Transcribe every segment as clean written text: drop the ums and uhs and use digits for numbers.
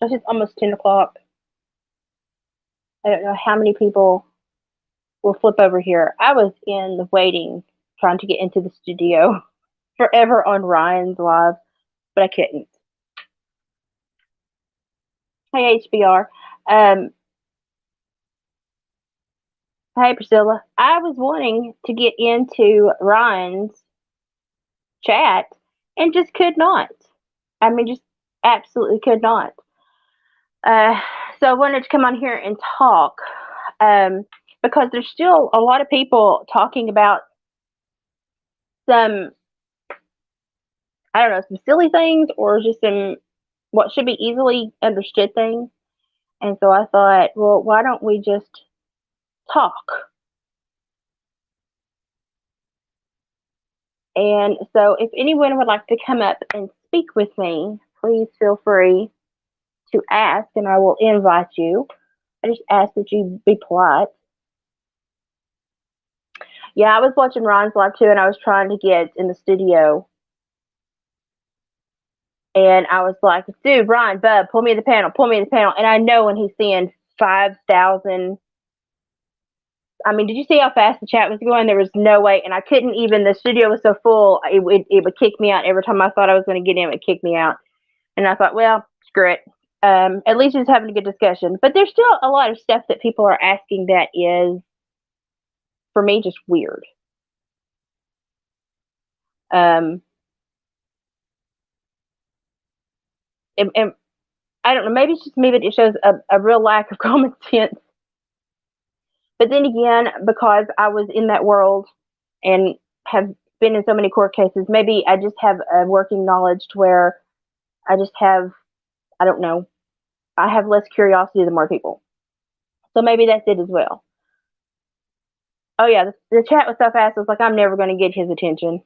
So it's almost 10 o'clock. I don't know how many people will flip over here. I was in the waiting, trying to get into the studio forever on Ryan's live, but I couldn't. Hey, HBR. Um, hey, Priscilla. I was wanting to get into Ryan's chat and just could not. I mean, just absolutely could not. Uh, so I wanted to come on here and talk um, because there's still a lot of people talking about some, I don't know, some silly things or just some what should be easily understood things. And so I thought, well, why don't we just talk? And so if anyone would like to come up and speak with me, please feel free to ask and I will invite you. I just ask that you be polite. Yeah, I was watching Ryan's live too, and I was trying to get in the studio. And I was like, dude, Ryan, Bub, pull me in the panel, pull me in the panel. And I know when he's seeing 5,000. I mean, did you see how fast the chat was going? There was no way. And I couldn't even, the studio was so full, it would kick me out. Every time I thought I was going to get in, it would kick me out. And I thought, well, screw it. At least it's having a good discussion. But there's still a lot of stuff that people are asking that is, for me, just weird. Um, and I don't know, maybe it's just me, but it shows a real lack of common sense. But then again, because I was in that world and have been in so many court cases, maybe I just have a working knowledge to where I just have, I don't know, I have less curiosity than more people. So maybe that's it as well. Oh yeah, the chat was so fast. I was like, I'm never going to get his attention.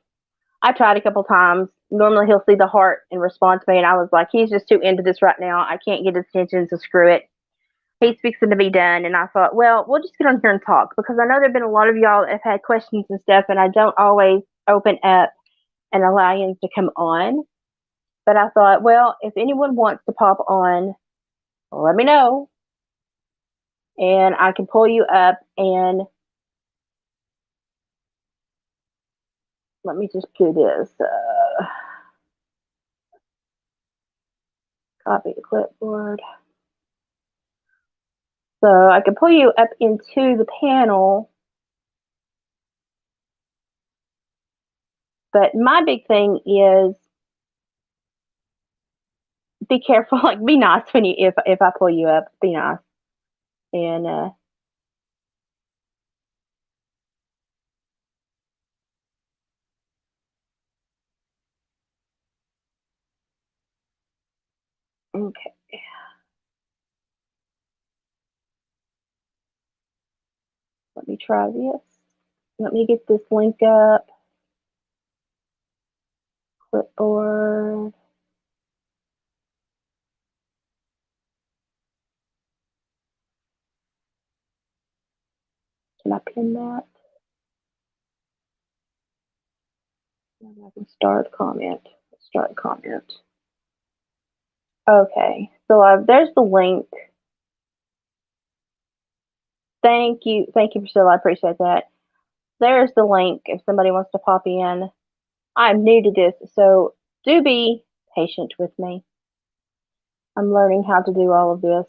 I tried a couple times. Normally he'll see the heart and respond to me, and I was like, he's just too into this right now. I can't get his attention, so screw it. He's fixing to be done. And I thought, well, we'll just get on here and talk because I know there have been a lot of y'all that have had questions and stuff, and I don't always open up and allow you to come on. But I thought, well, if anyone wants to pop on, let me know, and I can pull you up. And let me just do this. Copy the clipboard. So I can pull you up into the panel. But my big thing is be careful, like be nice when you if I pull you up, be nice. And okay. Let me try this. Let me get this link up. Clipboard. Can I pin that? I can start comment. Start comment. Okay, so there's the link. Thank you, Priscilla. I appreciate that. There's the link if somebody wants to pop in. I'm new to this, so do be patient with me. I'm learning how to do all of this.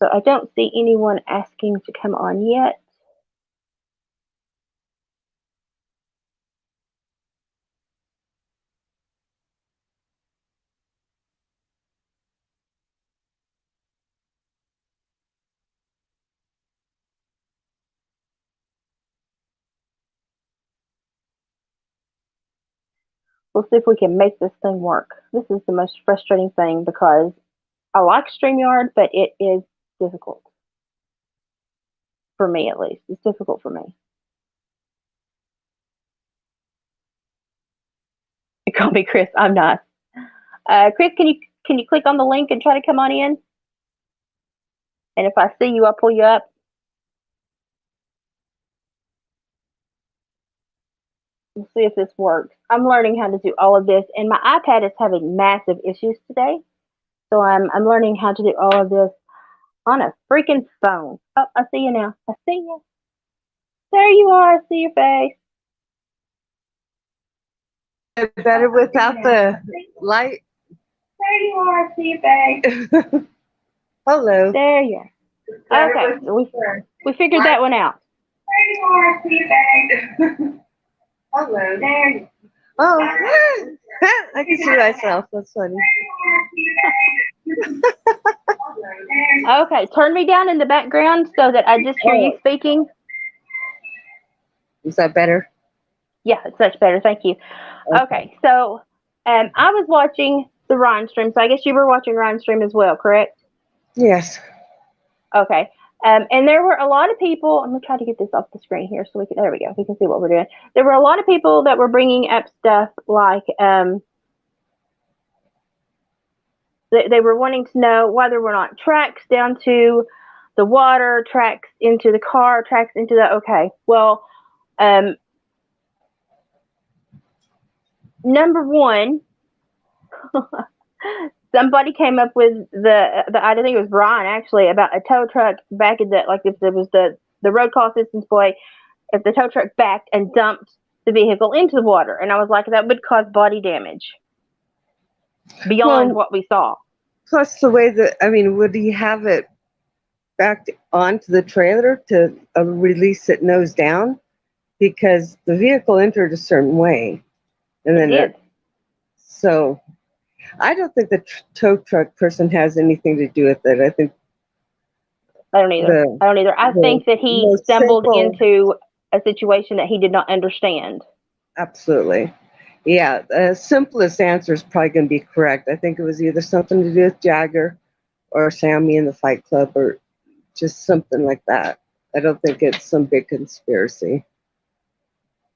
So I don't see anyone asking to come on yet. We'll see if we can make this thing work. This is the most frustrating thing because I like StreamYard, but it is difficult. For me, at least. It's difficult for me. Call me Chris. I'm not. Chris, can you click on the link and try to come on in? And if I see you, I'll pull you up. We'll see if this works. I'm learning how to do all of this, and my iPad is having massive issues today. So I'm learning how to do all of this on a freaking phone. Oh, I see you now. I see you. There you are. I see your face. Better without the light. There you are. I see your face. Hello. There you are. Okay, so we figured that one out. There you are. I see your face. Hello. There you Oh, I can see myself. That's funny. are. Okay, turn me down in the background so that I just hear you Oh, speaking. is that better? Yeah, it's much better. Thank you. Okay. Okay, so I was watching the Ryan stream, so I guess you were watching Ryan stream as well, correct? Yes. Okay. And there were a lot of people. I'm gonna try to get this off the screen here so we can. There we go. We can see what we're doing. There were a lot of people that were bringing up stuff like they were wanting to know why there were not tracks down to the water, tracks into the car, tracks into the. Okay. Well, um, number one, somebody came up with the I think it was Brian actually about a tow truck back in the like if there was the road call assistance boy if the tow truck backed and dumped the vehicle into the water, and I was like that would cause body damage beyond Well, what we saw. plus the way that, I mean, would he have it backed onto the trailer to release it nose down? Because the vehicle entered a certain way. And It then, did. so I don't think the tow truck person has anything to do with it. I think I don't either. the I don't either. I the think that he most stumbled simple, into a situation that he did not understand. absolutely. Yeah, the simplest answer is probably going to be correct. I think it was either something to do with Jagger or Sammy in the Fight Club or just something like that. I don't think it's some big conspiracy.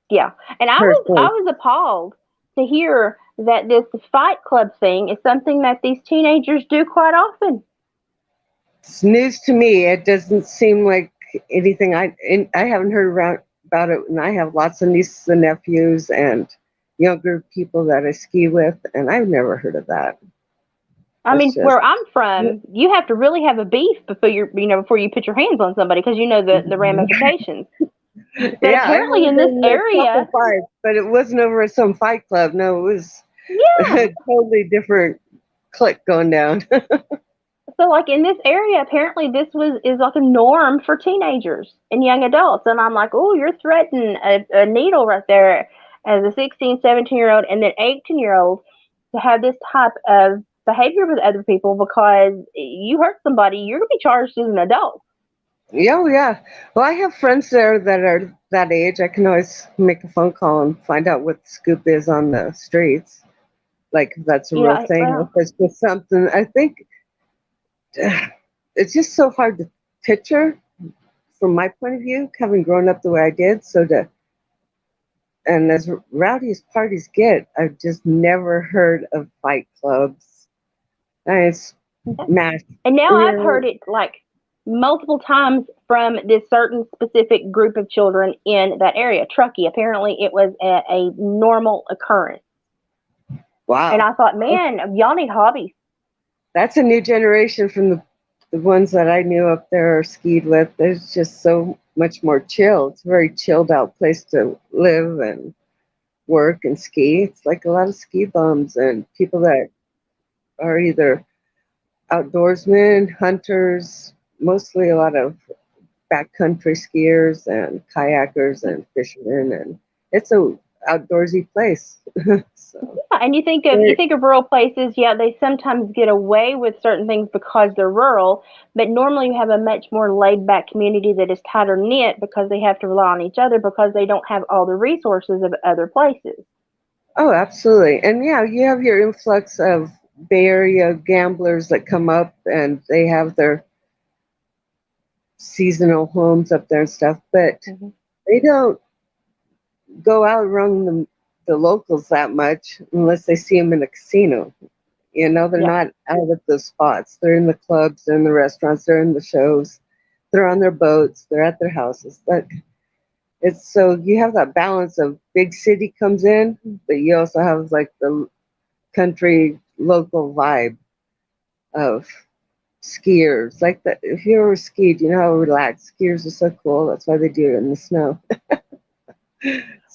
Yeah, and I Personally, was appalled to hear that this Fight Club thing is something that these teenagers do quite often. it's news to me. It doesn't seem like anything I haven't heard around about it, and I have lots of nieces and nephews and younger people that I ski with, and I've never heard of that. I It's mean, just where I'm from, you have to really have a beef before before you put your hands on somebody because you know the ramifications. But yeah, I've apparently only in this been in a couple area, fights, but it wasn't over at some fight club. No, it was yeah. a totally different clique going down. So like in this area, apparently this was is like a norm for teenagers and young adults. And I'm like, oh, you're threatening a needle right there as a 16, 17-year-old and then 18-year-old to have this type of behavior with other people because you hurt somebody, you're gonna be charged as an adult. Yeah, oh, yeah. Well, I have friends there that are that age. I can always make a phone call and find out what the scoop is on the streets. Like if that's a You real know, thing, or if well, it's just something. I think it's just so hard to picture from my point of view, having grown up the way I did. So to and as rowdy as parties get, I've just never heard of fight clubs. And it's mass. and now I've Yeah, heard it like multiple times from this certain specific group of children in that area. Truckee, apparently it was a normal occurrence. And wow. I thought, man, y'all need hobbies. That's a new generation from the ones that I knew up there or skied with. There's just so much more chill. It's a very chilled out place to live and work and ski. It's like a lot of ski bums and people that are either outdoorsmen, hunters, mostly a lot of backcountry skiers and kayakers and fishermen, and it's a outdoorsy place. So Yeah, and you it, think of rural places, yeah, they sometimes get away with certain things because they're rural, but normally you have a much more laid back community that is tighter knit because they have to rely on each other because they don't have all the resources of other places. oh, absolutely, and yeah, you have your influx of Bay Area gamblers that come up and they have their seasonal homes up there and stuff, but Hmm. they don't go out around the locals that much unless they see them in a casino. You know, they're Yeah. not out at those spots. They're in the clubs, they're in the restaurants, they're in the shows, they're on their boats, they're at their houses. But It's so you have that balance of big city comes in, but you also have like the country local vibe of skiers. Like that, if you ever skied, you know how relaxed skiers are so cool. That's why they do it in the snow.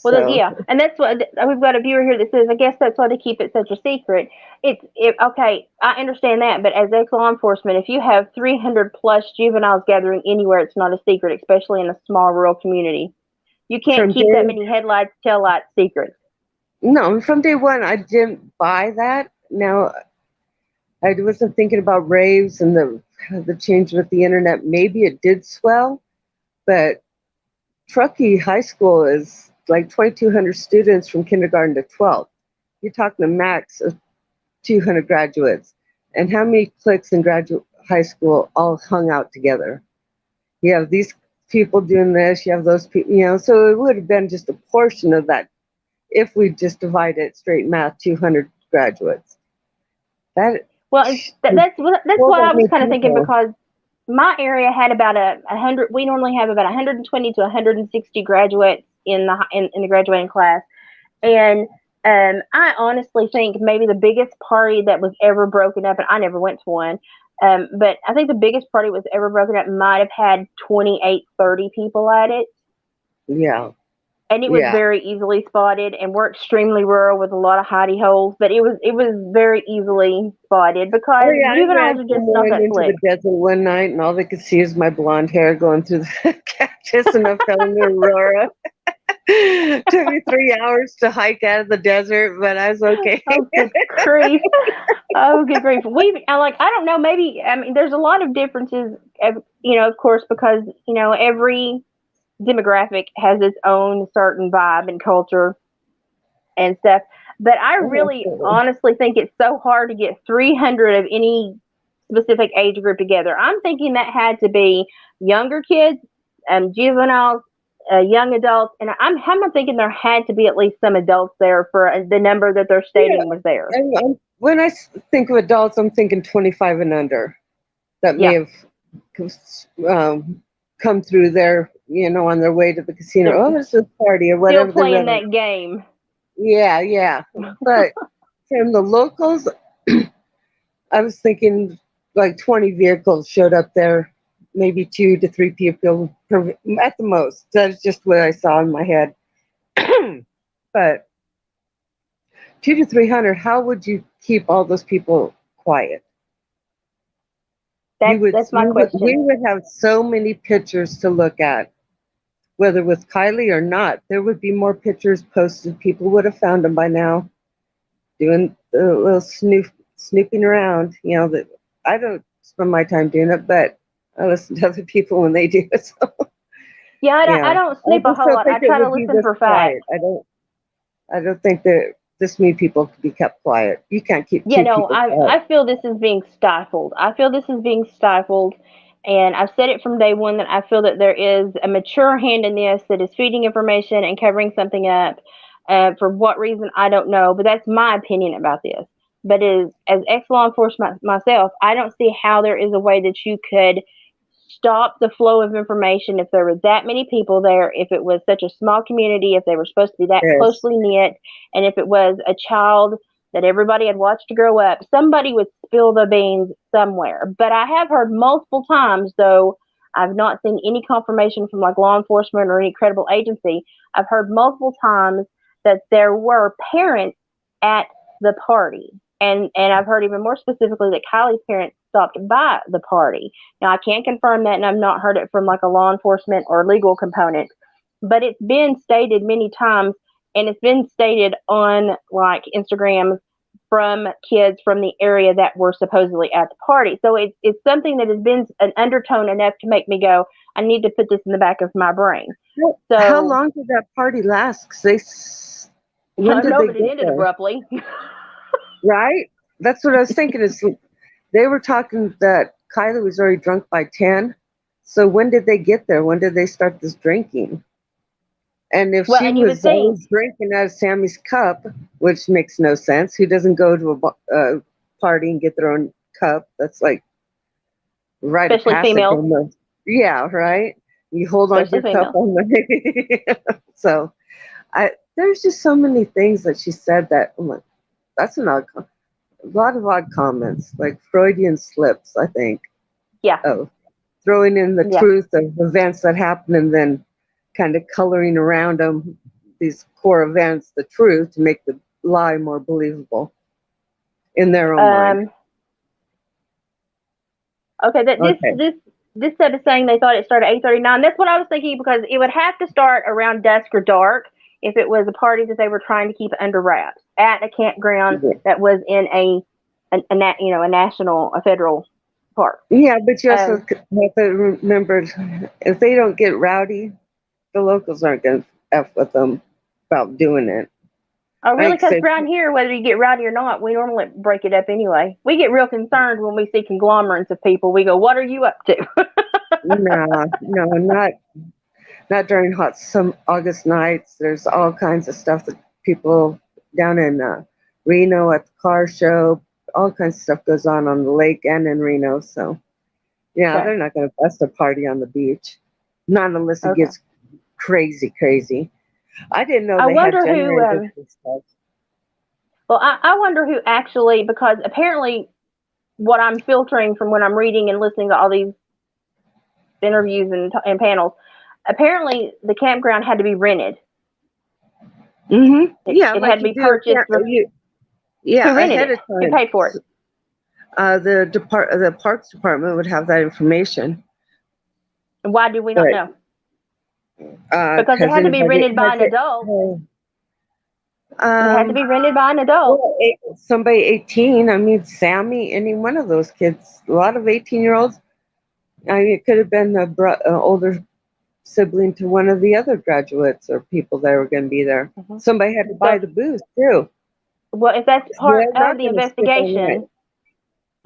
Well, then, So yeah, and that's what we've got a viewer here that says. I guess that's why they keep it such a secret. Okay. I understand that, but as ex law enforcement, if you have 300 plus juveniles gathering anywhere, it's not a secret, especially in a small rural community. You can't from keep that day many headlights, taillights secrets. no, from day one, I didn't buy that. Now I wasn't thinking about raves and the change with the internet. Maybe it did swell, but Truckee High School is like 2,200 students from kindergarten to 12th. You're talking a max of 200 graduates. And how many cliques in graduate high school all hung out together? You have these people doing this, you have those people, so it would have been just a portion of that if we just divide it straight math, 200 graduates. That Well, that's well, what that I was many kind of thinking people. because my area had about a hundred. We normally have about 120 to 160 graduates in the graduating class, and I honestly think maybe the biggest party that was ever broken up, and I never went to one, but I think the biggest party was ever broken up might have had 28, 30 people at it. Yeah, And it was yeah. very easily spotted, and we're extremely rural with a lot of hidey holes, but it was very easily spotted Oh because yeah, I juveniles ran are just not someone that into the slick. desert one night, and all they could see is my blonde hair going through the cactus, and I fell into Aurora. Took me 3 hours to hike out of the desert, but I was okay. Oh, good grief! Oh, good grief! I don't know. Maybe I mean, there's a lot of differences. Of course, because every demographic has its own certain vibe and culture and stuff. But I Oh, really absolutely. honestly think it's so hard to get 300 of any specific age group together. I'm thinking that had to be younger kids, juveniles, young adults, and I'm thinking there had to be at least some adults there for the number that they're Yeah, stating was there. when I think of adults, I'm thinking 25 and under that may Yeah, have um, come through there, on their way to the casino. they're Oh, there's a party or still whatever they playing read. that game. Yeah, yeah. But from the locals, I was thinking like 20 vehicles showed up there, maybe 2 to 3 people at the most. That's just what I saw in my head. But 2 to 300, how would you keep all those people quiet? You would, That's my we question. would have so many pictures to look at, whether with Kylie or not. There would be more pictures posted. People would have found them by now, doing a little snooping around. That I don't spend my time doing it, but I listen to other people when they do it. So Yeah, yeah, I don't I snoop a just whole don't lot. I think it try to would be listen this for facts. quiet. I don't think that this many people could be kept quiet. You can't keep Yeah, two no, people quiet. I feel this is being stifled. I feel this is being stifled, and I've said it from day one that I feel that there is a mature hand in this that is feeding information and covering something up. For what reason, I don't know, but that's my opinion about this. But as ex law enforcement myself, I don't see how there is a way that you could stop the flow of information if there were that many people there, if it was such a small community, if they were supposed to be that Yes. closely knit, and if it was a child that everybody had watched to grow up, somebody would spill the beans somewhere. But I have heard multiple times, though I've not seen any confirmation from like law enforcement or any credible agency. I've heard multiple times that there were parents at the party. And I've heard even more specifically that Kylie's parents stopped by the party. Now I can't confirm that, and I've not heard it from like a law enforcement or legal component, but it's been stated many times, and it's been stated on like Instagram from kids from the area that were supposedly at the party. So it's something that has been an undertone enough to make me go, I need to put this in the back of my brain. Well, how So long did that party last? 'Cause when I did know, they but it get ended there? abruptly. Right? That's what I was thinking. Is they were talking that Kylie was already drunk by 10. So when did they get there? When did they start this drinking? And if Well, she and you would was think, always drinking out of Sammy's cup, which makes no sense, who doesn't go to a party and get their own cup? That's like rite of especially passage females, almost. Yeah, right. You hold on to especially your cup female. all night. So there's just so many things that she said that I'm like, that's an odd, a lot of odd comments, like Freudian slips, I think, Yeah, of throwing in the yeah. truth of events that happen and then kind of coloring around them, these core events, the truth to make the lie more believable in their own mind. Um, okay, that Okay. this set is saying they thought it started at 8:39. That's what I was thinking because it would have to start around dusk or dark if it was a party that they were trying to keep under wraps at a campground that was in a national, a federal park. Yeah, but you also Um, have to remember if they don't get rowdy, the locals aren't going to F with them about doing it. Oh, really? Like I Because said, around here, whether you get rowdy or not, we normally break it up anyway. We get real concerned when we see conglomerates of people. We go, "What are you up to?" no, no, not during hot some August nights. There's all kinds of stuff that people down in Reno at the car show, all kinds of stuff goes on the lake and in Reno. So yeah, Okay. they're not going to bust a party on the beach, not unless it Okay. gets crazy, crazy. I didn't know I they had wonder who. generators and stuff. Well, I wonder who actually, because apparently, what I'm filtering from when I'm reading and listening to all these interviews and panels, apparently the campground had to be rented. Yeah, It had like to you be do. purchased. Yeah, Who rented ahead it? of Who time. paid for it? The Parks Department would have that information, And why do we not but know? Because it because had to be anybody rented by has an it. adult. It had to Um, be rented by an adult. well, somebody 18. I mean, Sammy, any one of those kids. A lot of 18-year-olds. I mean, it could have been older sibling to one of the other graduates or people that were going to be there. Hmm. Somebody had to buy So, the booze too. well, if that's part They're of not the going to stick on that. investigation,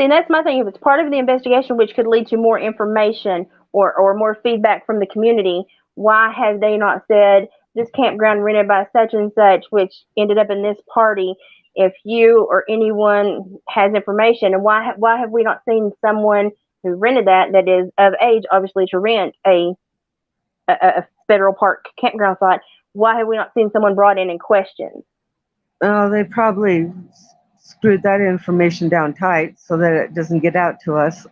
see, that's my thing. If it's part of the investigation, which could lead to more information or more feedback from the community, why have they not said this campground rented by such and such, which ended up in this party? If you or anyone has information, and why have we not seen someone who rented that is of age, obviously, to rent a federal park campground site? Why have we not seen someone brought in and questioned? Oh, they probably screwed that information down tight so that it doesn't get out to us.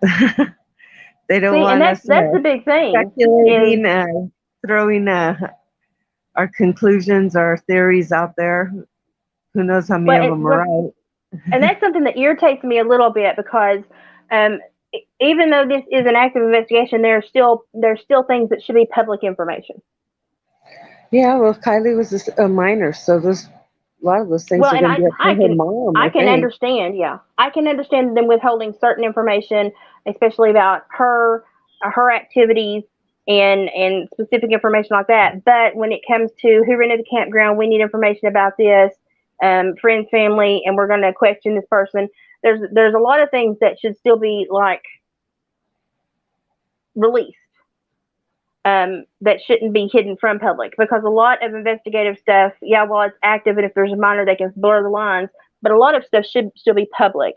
They don't See, and want us that's the big thing is. speculating, throwing our conclusions, our theories out there. Who knows how many Well, of them are right? and that's something that irritates me a little bit because um, even though this is an active investigation, there's still things that should be public information. Yeah, well, Kylie was a minor, so a lot of those things Well, are and going to be up to her mom, I I can think. understand, yeah, I can understand them withholding certain information, especially about her activities and specific information like that. But when it comes to who rented the campground, we need information about this, friends, family, and we're going to question this person. There's a lot of things that should still be like released. That shouldn't be hidden from public because a lot of investigative stuff, yeah, well, it's active, and if there's a minor, they can blur the lines. But a lot of stuff should still be public.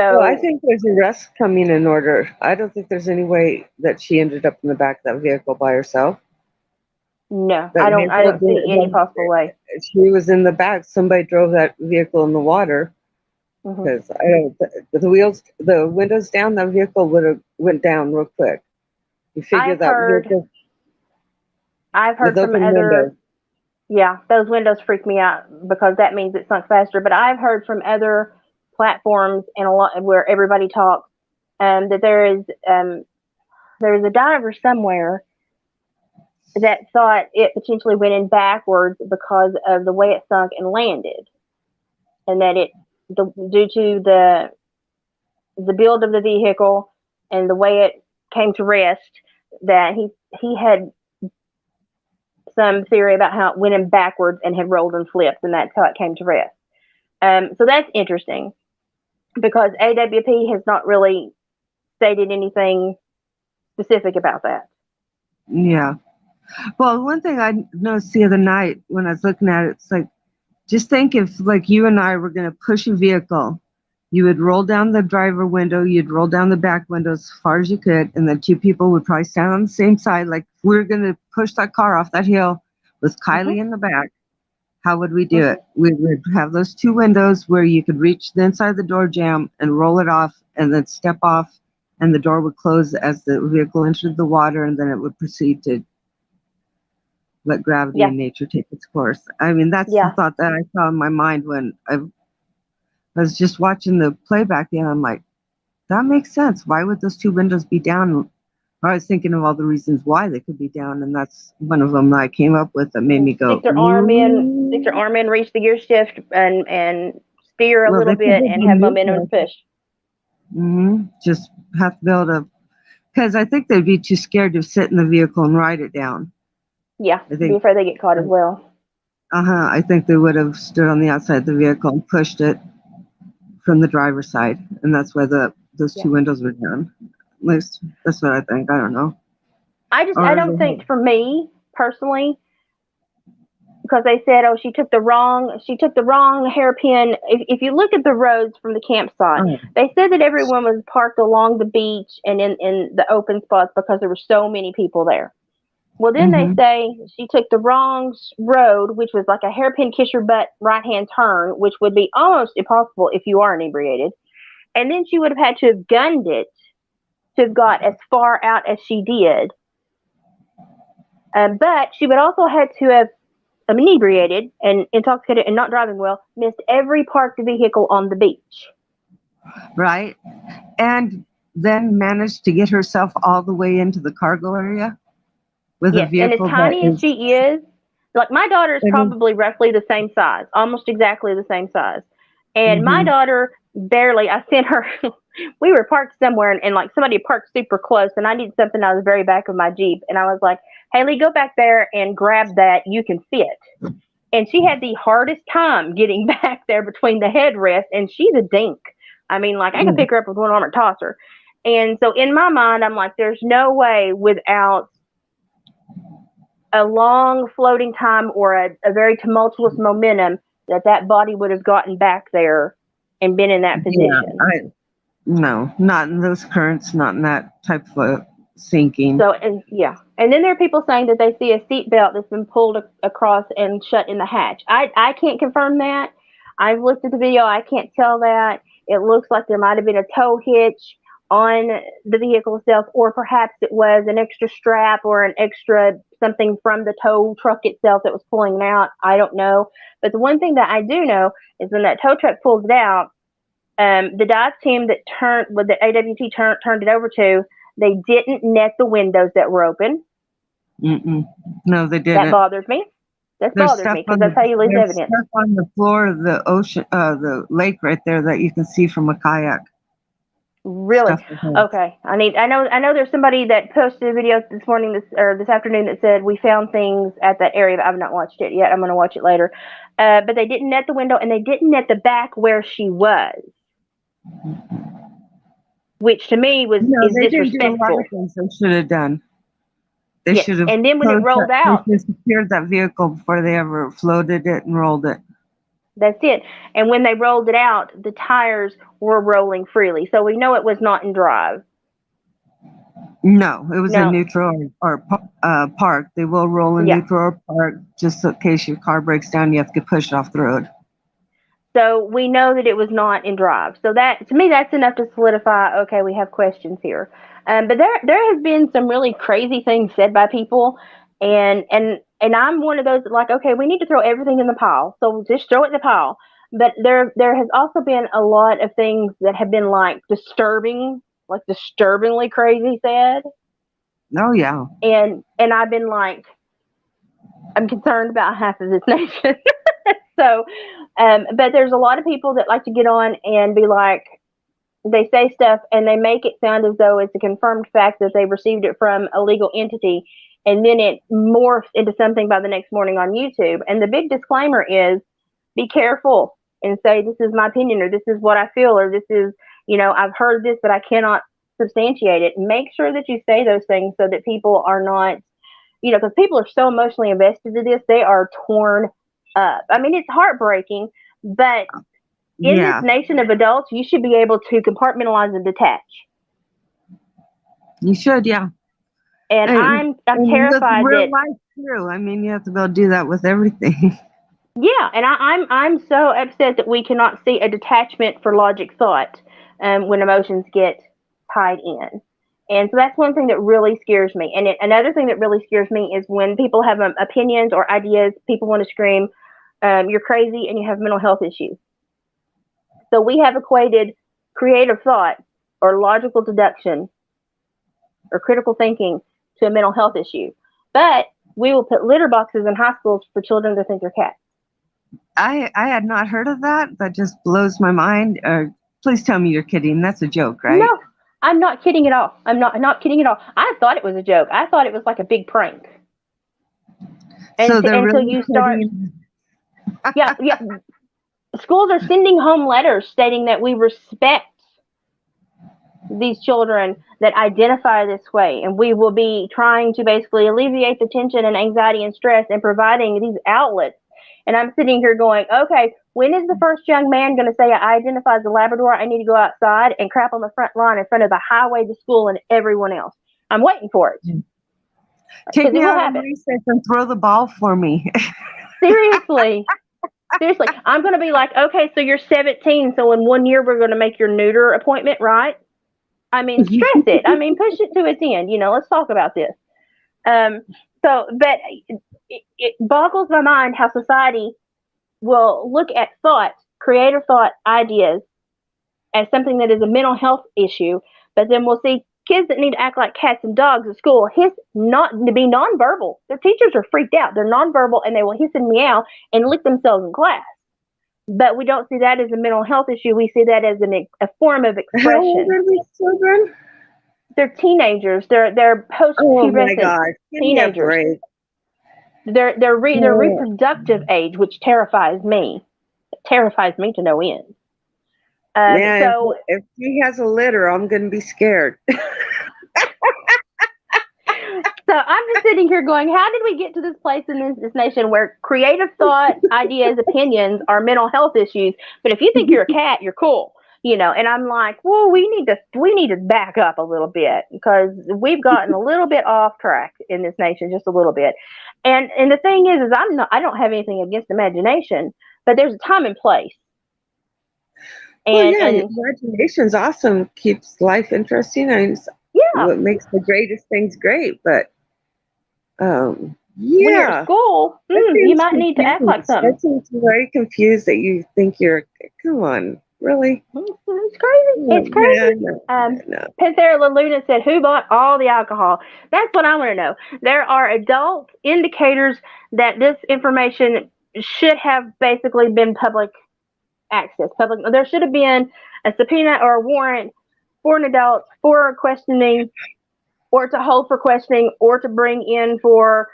Well, I So think there's arrests coming in order. I don't think there's any way that she ended up in the back of that vehicle by herself. no, That I vehicle, don't see any possible way. she was in the back. Somebody drove that vehicle in the water Hmm. because I don't. The windows down, that vehicle would have went down real quick. You figure I've that heard vehicle I've with heard from open windows. other. Yeah, those windows freak me out because that means it sunk faster. But I've heard from other platforms and a lot where everybody talks that there is a diver somewhere that thought it potentially went in backwards because of the way it sunk and landed, and that due to the build of the vehicle and the way it came to rest, that he had some theory about how it went in backwards and had rolled and flipped, and that's how it came to rest. So that's interesting because AWP has not really stated anything specific about that. Yeah. Well, one thing I noticed the other night when I was looking at it, it's like, just think if like you and I were going to push a vehicle You would roll down the driver window, you'd roll down the back window as far as you could, and then two people would probably stand on the same side. Like, if we were going to push that car off that hill with Mhm. Kylie in the back, how would we do Mhm. it? We would have those two windows where you could reach the inside of the door jamb and roll it off and then step off, and the door would close as the vehicle entered the water, and then it would proceed to let gravity Yeah. and nature take its course. I mean, that's the Yeah. thought that I saw in my mind when I was just watching the playback, and I'm like, that makes sense. Why would those two windows be down? I was thinking of all the reasons why they could be down, and that's one of them that I came up with that made me go, Stick their arm in. Stick their ooh. arm in. Reach the gear shift and steer a Well, little they could bit have and have been momentum neutral. to push. Just have to be able to, because I think they'd be too scared to sit in the vehicle and ride it down. Yeah. I Be think, afraid they get caught as well. I think they would have stood on the outside of the vehicle and pushed it from the driver's side, and that's why those Yeah. two windows were down. At least that's what I think. I don't know. I Or they don't had, think for me personally, because they said, oh, she took the wrong hairpin. If you look at the roads from the campsite, oh, they said that everyone was parked along the beach and in the open spots because there were so many people there. Well, then they mm-hmm. say she took the wrong road, which was like a hairpin kiss your butt right hand turn, which would be almost impossible if you are inebriated. And then she would have had to have gunned it to have got as far out as she did. But she would also had to have inebriated and intoxicated and not driving well, missed every parked vehicle on the beach. Right, and then managed to get herself all the way into the cargo area with a Yes, and as vehicle that tiny as is. she is, like my daughter is I mean, probably roughly the same size, almost exactly the same size. And my mm-hmm. daughter barely, I sent her, we were parked somewhere and like somebody parked super close and I needed something out of the very back of my Jeep. And I was like, Haley, go back there and grab that. You can fit. And she had the hardest time getting back there between the headrest, and she's a dink. I mean, like I could Yeah. pick her up with one arm and toss her. And so in my mind, I'm like, there's no way without a long floating time or a very tumultuous momentum that body would have gotten back there and been in that Yeah, position. no, not in those currents, not in that type of sinking. So, and yeah. And then there are people saying that they see a seat belt that's been pulled across and shut in the hatch. I can't confirm that. I've looked at the video. I can't tell that. It looks like there might have been a tow hitch on the vehicle itself, or perhaps it was an extra strap or an extra something from the tow truck itself that was pulling it out. I don't know. But the one thing that I do know is when that tow truck pulls it out, the dive team that AWT turned it over to, they didn't net the windows that were open. Mm-mm. No, they That didn't. bothers me. That bothers me because that's how you lose There's evidence. stuff on the floor of the ocean, the lake right there that you can see from a kayak. Really? Stuff like that. Okay. I know there's somebody that posted a video this morning or this afternoon that said we found things at that area, but I've not watched it yet. I'm going to watch it later. But they didn't net the window and they didn't net the back where she was, which to me No, is they didn't do a lot disrespectful. of things they should have done. They Yes. should have And then when it closed rolled that, they out, should have secured that vehicle before they ever floated it and rolled it. that's it. And when they rolled it out, the tires were rolling freely. So we know it was not in drive. No, it was in No. neutral or park. They will roll in Yeah. neutral or park just in case your car breaks down. You have to get pushed off the road. So we know that it was not in drive. So that to me, that's enough to solidify. Okay, we have questions here. But there has been some really crazy things said by people, and I'm one of those that like, okay, we need to throw everything in the pile. So just throw it in the pile. But there has also been a lot of things that have been like disturbingly crazy said, Oh yeah. and I've been like, I'm concerned about half of this nation. So, but there's a lot of people that like to get on and be like, they say stuff and they make it sound as though it's a confirmed fact that they received it from a legal entity, and then it morphs into something by the next morning on YouTube. And the big disclaimer is, be careful and say, this is my opinion, or this is what I feel, or this is, I've heard this, but I cannot substantiate it. Make sure that you say those things so that people are not, because people are so emotionally invested in this, they are torn up. I mean, it's heartbreaking, but In this Yeah, nation of adults, you should be able to compartmentalize and detach. you should. Yeah, And and I'm with terrified real that, life too. I mean, you have to be able to do that with everything. yeah, and I'm so upset that we cannot see a detachment for logic thought when emotions get tied in. And so that's one thing that really scares me. And another thing that really scares me is when people have opinions or ideas, people want to scream, you're crazy and you have mental health issues. So we have equated creative thought or logical deduction or critical thinking to a mental health issue. But we will put litter boxes in high schools for children to think they're cats. I had not heard of that. That just blows my mind. Please tell me you're kidding. That's a joke, No, right? I'm not kidding at all. I'm not kidding at all. I thought it was a joke. I thought it was like a big prank. So they're Until really you start, kidding. yeah, yeah. Schools are sending home letters stating that we respect these children that identify this way, and we will be trying to basically alleviate the tension and anxiety and stress and providing these outlets. And I'm sitting here going, okay, when is the first young man going to say, I identify as a Labrador, I need to go outside and crap on the front lawn in front of the highway, the school, and everyone else? I'm waiting for it Take because it me will out on happen. recess and throw the ball for me. Seriously. Seriously. I'm going to be like, okay, so you're 17, so in 1 year we're going to make your neuter appointment, right? I mean, stress it. I mean, push it to its end. Let's talk about this. Um, but it boggles my mind how society will look at thought, creative thought ideas as something that is a mental health issue, but then we'll see kids that need to act like cats and dogs at school hiss not to be nonverbal. Their teachers are freaked out. They're nonverbal and they will hiss and meow and lick themselves in class. But we don't see that as a mental health issue. We see that as a form of How old expression. are these children? They're teenagers. They're Oh my post-pubescent God. Give me a teenagers. break. They're Oh, reproductive age, which terrifies me. It terrifies me to no end. man, So if he has a litter, I'm going to be scared. I'm just sitting here going, how did we get to this place in this nation where creative thought, ideas, opinions are mental health issues? But if you think you're a cat, you're cool. And I'm like, well, we need to back up a little bit because we've gotten a little bit off track in this nation, just a little bit. And the thing is I don't have anything against imagination, but there's a time and place. Well, And yeah, imagination's awesome. Keeps life interesting. And it's yeah, what makes the greatest things great. But when you're at yeah, school, that you seems might need to act like confused. something. That seems very confused that you think you're, come on, really? It's crazy. Oh, It's man, crazy. no, no. Panthera LaLuna said, who bought all the alcohol? That's what I want to know. There are adult indicators that this information should have basically been public access. There should have been a subpoena or a warrant for an adult for questioning or to hold for questioning or to bring in for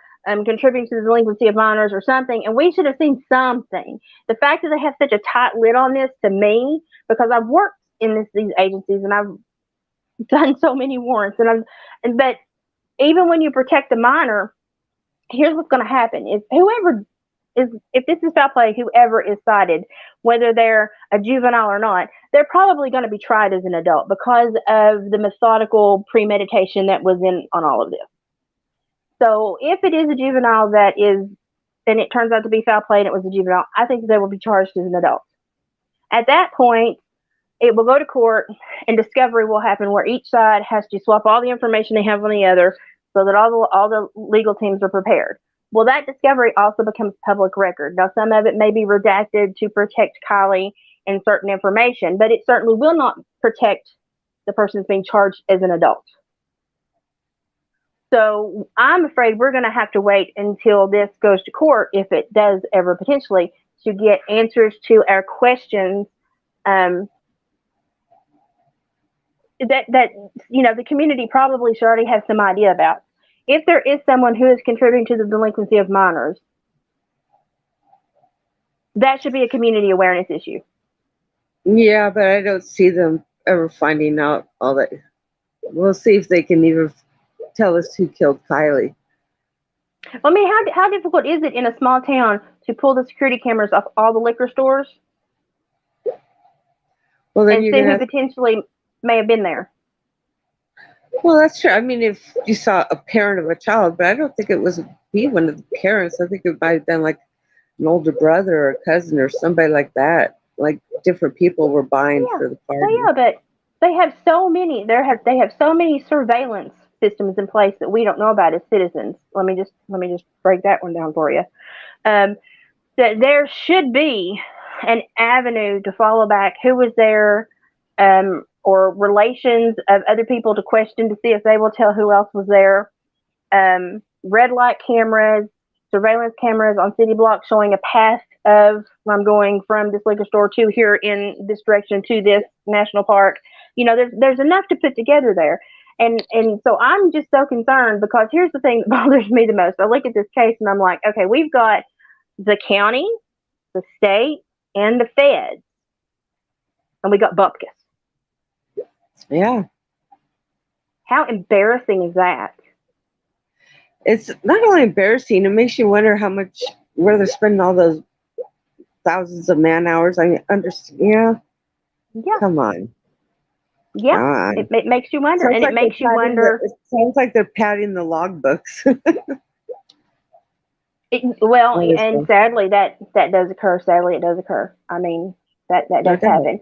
contributing to the delinquency of minors or something. And we should have seen something. The fact that they have such a tight lid on this, to me, because I've worked in these agencies and I've done so many warrants, but even when you protect the minor, here's what's going to happen: if this is foul play, whoever is cited, whether they're a juvenile or not, they're probably going to be tried as an adult because of the methodical premeditation that was in on all of this. So if it is a juvenile and it turns out to be foul play and it was a juvenile, I think they will be charged as an adult. At that point, it will go to court and discovery will happen where each side has to swap all the information they have on the other so that all the legal teams are prepared. Well, that discovery also becomes public record. Now, some of it may be redacted to protect Kylie and certain information, but it certainly will not protect the person being charged as an adult. So I'm afraid we're going to have to wait until this goes to court, if it does ever potentially, to get answers to our questions that the community probably should already have some idea about. If there is someone who is contributing to the delinquency of minors, that should be a community awareness issue. Yeah, but I don't see them ever finding out all that. We'll see if they can even tell us who killed Kylie. I mean, how difficult is it in a small town to pull the security cameras off all the liquor stores? Well, then and you're see gonna who have. potentially may have been there. Well, that's true. I mean, if you saw a parent of a child, but I don't think it was be one of the parents. I think it might have been like an older brother or a cousin or somebody like that. Like different people were buying Yeah, for the well, party. yeah, but they have so many. They have so many surveillance systems in place that we don't know about as citizens. Let me just break that one down for you. Um, that there should be an avenue to follow back who was there, or relations of other people to question to see if they will tell who else was there. Red light cameras, surveillance cameras on city blocks showing a path of I'm going from this liquor store to here in this direction to this national park. There's enough to put together there. And so I'm just so concerned because here's the thing that bothers me the most. I look at this case and I'm like, okay, we've got the county, the state, and the feds, and we got Bupkis. Yeah, How embarrassing is that? it's not only embarrassing; it makes you wonder how much where they're spending all those thousands of man hours. I understand. Yeah, Yeah, come on. yeah. God. It makes you wonder, Sounds and it like they're makes you padding wonder. it sounds like they're padding the logbooks. Well, and Honestly, sadly, that does occur. Sadly, it does occur. I mean, that no does doubt. happen.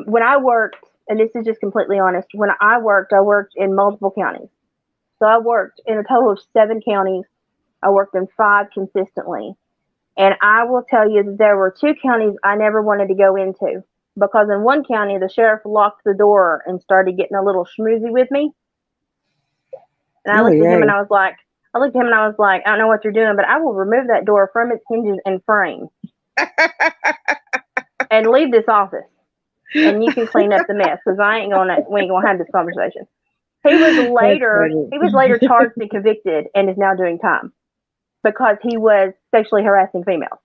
When I worked, and this is just completely honest, when I worked in multiple counties. So I worked in a total of 7 counties. I worked in 5 consistently. And I will tell you that there were 2 counties I never wanted to go into because in one county, the sheriff locked the door and started getting a little schmoozy with me. And Oh yeah. I looked at him and I was like, I don't know what you're doing, but I will remove that door from its hinges and frame and leave this office. And you can clean up the mess because we ain't gonna have this conversation. That's funny. He was later charged and convicted and is now doing time because he was sexually harassing females.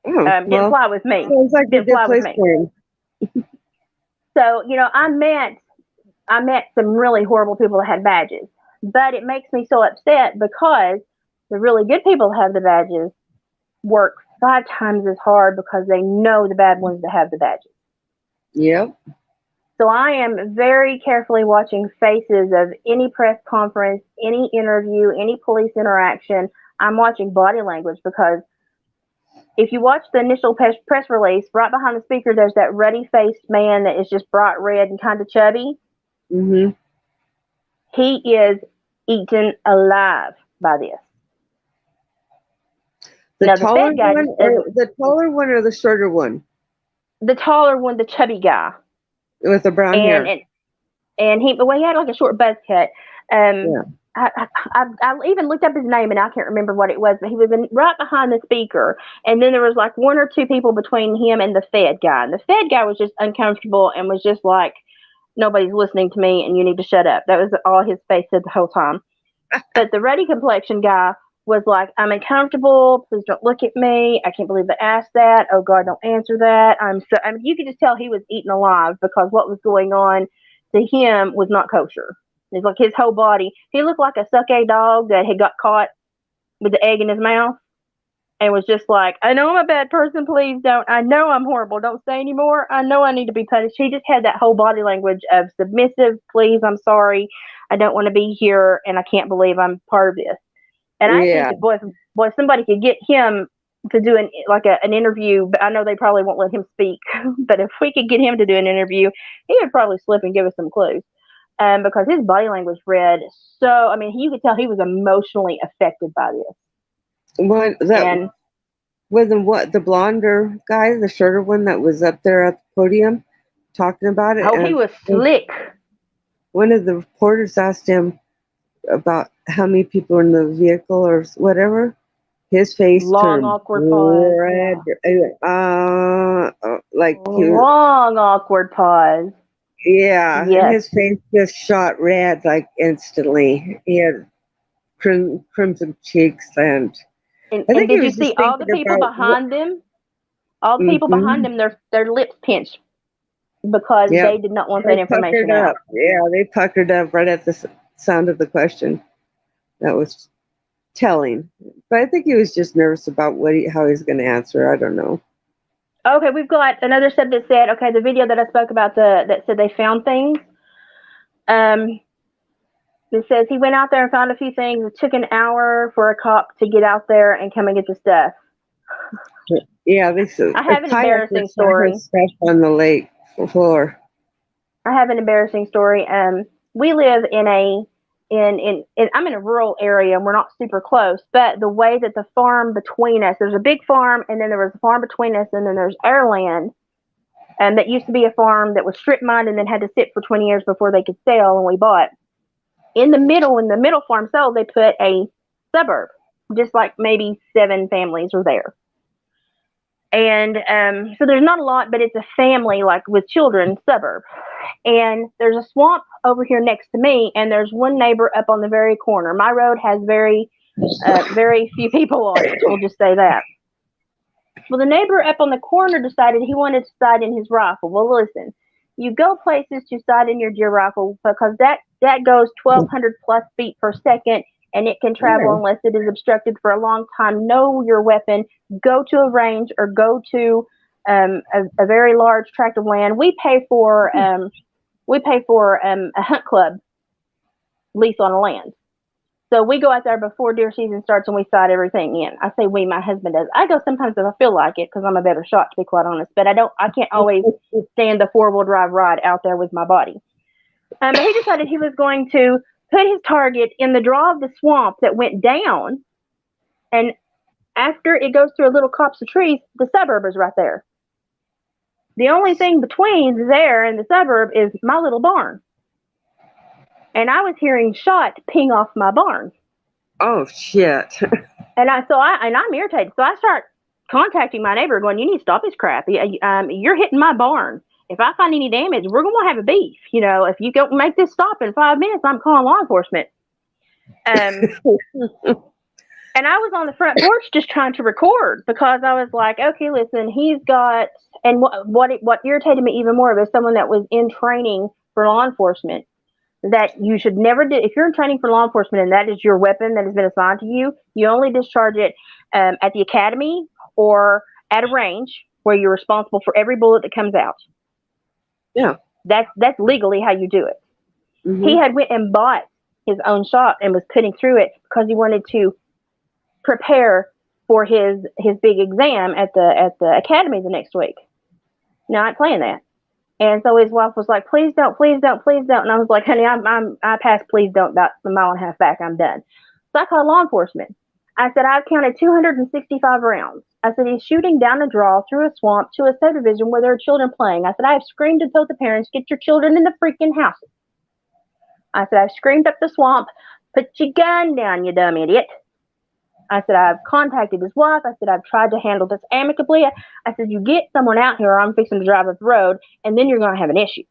Oh Didn't well, fly with me. sounds like a Didn't good fly with place me. for him. So I met some really horrible people that had badges, but it makes me so upset because the really good people that have the badges work 5 times as hard because they know the bad ones that have the badges. Yep. So I am very carefully watching faces of any press conference, any interview, any police interaction. I'm watching body language because if you watch the initial press release, right behind the speaker, there's that ruddy faced man that is just bright red and kind of chubby. Mhm. He is eaten alive by this. The Now the taller Fed guy one, just or doesn't. the taller one, or the shorter one The taller one, the chubby guy, with the brown and hair. and and he had like a short buzz cut. Um, Yeah. I even looked up his name and I can't remember what it was, but he was right behind the speaker, and then there was like 1 or 2 people between him and the Fed guy, and the Fed guy was just uncomfortable and was just like, "Nobody's listening to me, and you need to shut up." That was all his face said the whole time. But the ruddy complexion guy was like, I'm uncomfortable. Please don't look at me. I can't believe they asked that. Oh God, don't answer that. I mean, you could just tell he was eaten alive because what was going on to him was not kosher. It's like his whole body. He looked like a suck-a dog that had got caught with the egg in his mouth and was just like, I know I'm a bad person. Please don't. I know I'm horrible. Don't say anymore. I know I need to be punished. He just had that whole body language of submissive. Please, I'm sorry. I don't want to be here, and I can't believe I'm part of this. And I think Yeah. that boy, somebody could get him to do an interview, but I know they probably won't let him speak. But if we could get him to do an interview, he would probably slip and give us some clues. Because his body language read so. I mean, you could tell he was emotionally affected by this. One that And wasn't what the blonder guy, the shorter one that was up there at the podium talking about it, oh, he was and slick. one of the reporters asked him about how many people were in the vehicle or whatever. His face Long turned awkward pause. red, like he was, Long awkward pause. yeah, and Yes. his face just shot red like instantly. He had crimson cheeks, and I And think he did you was see just all the thinking people about what. behind them? All the people behind Mm-hmm. them, their lips pinched because Yep, they did not want they that information puckered out. up. Yeah, they puckered up right at the sound of the question. That was telling. But I think he was just nervous about how he's going to answer. I don't know. Okay, we've got another sub that said, okay, the video that I spoke about, that said they found things. Um, it says he went out there and found a few things. It took an hour for a cop to get out there and come and get the stuff. Yeah, this is I a have an embarrassing kayaker saw her story. stuff on the lake floor. I have an embarrassing story. We live in I'm in a rural area and we're not super close, but the way that the farm between us, there's a big farm and then there was a farm between us and then there's our land. And that used to be a farm that was strip mined and then had to sit for 20 years before they could sell, and we bought. In the middle, when the middle farm sold, they put a suburb, just like maybe 7 families were there. And so there's not a lot, but it's a family, like with children, suburb. And there's a swamp over here next to me, and there's one neighbor up on the very corner. My road has very few people on it. We'll just say that. Well, the neighbor up on the corner decided he wanted to sight in his rifle. Well, listen, you go places to sight in your deer rifle because that goes 1,200 plus feet per second, and it can travel Yeah. unless it is obstructed for a long time. Know your weapon. Go to a range or go to a very large tract of land. We pay for a hunt club lease on a land. So we go out there before deer season starts and we sight everything in. I say we, my husband does. I go sometimes if I feel like it because I'm a better shot, to be quite honest. But I can't always stand the 4-wheel drive ride out there with my body. But he decided he was going to put his target in the draw of the swamp that went down. And after it goes through a little copse of trees, the suburb is right there. The only thing between there and the suburb is my little barn. And I was hearing shot ping off my barn. Oh shit. And I'm irritated. So I start contacting my neighbor, going, "You need to stop this crap. You're hitting my barn. If I find any damage, we're going to have a beef. If you don't make this stop in 5 minutes, I'm calling law enforcement." And I was on the front porch just trying to record because I was like, "Okay, listen, he's got." And what irritated me even more was someone that was in training for law enforcement. That you should never do. If you're in training for law enforcement and that is your weapon that has been assigned to you, you only discharge it at the academy or at a range where you're responsible for every bullet that comes out. Yeah. That's legally how you do it. Mm-hmm. He had went and bought his own shot and was putting through it because he wanted to prepare for his big exam at the academy the next week. Now I ain't playing that. And so his wife was like, "Please don't, please don't, please don't." And I was like, "Honey, I passed please don't about a mile and a half back. I'm done." So I called law enforcement. I said, "I've counted 265 rounds." I said, "He's shooting down a draw through a swamp to a subdivision where there are children playing." I said, "I have screamed and told the parents, get your children in the freaking houses." I said, "I've screamed up the swamp, put your gun down, you dumb idiot." I said, "I've contacted his wife." I said, "I've tried to handle this amicably." I said, "You get someone out here or I'm fixing to drive up the road and then you're going to have an issue."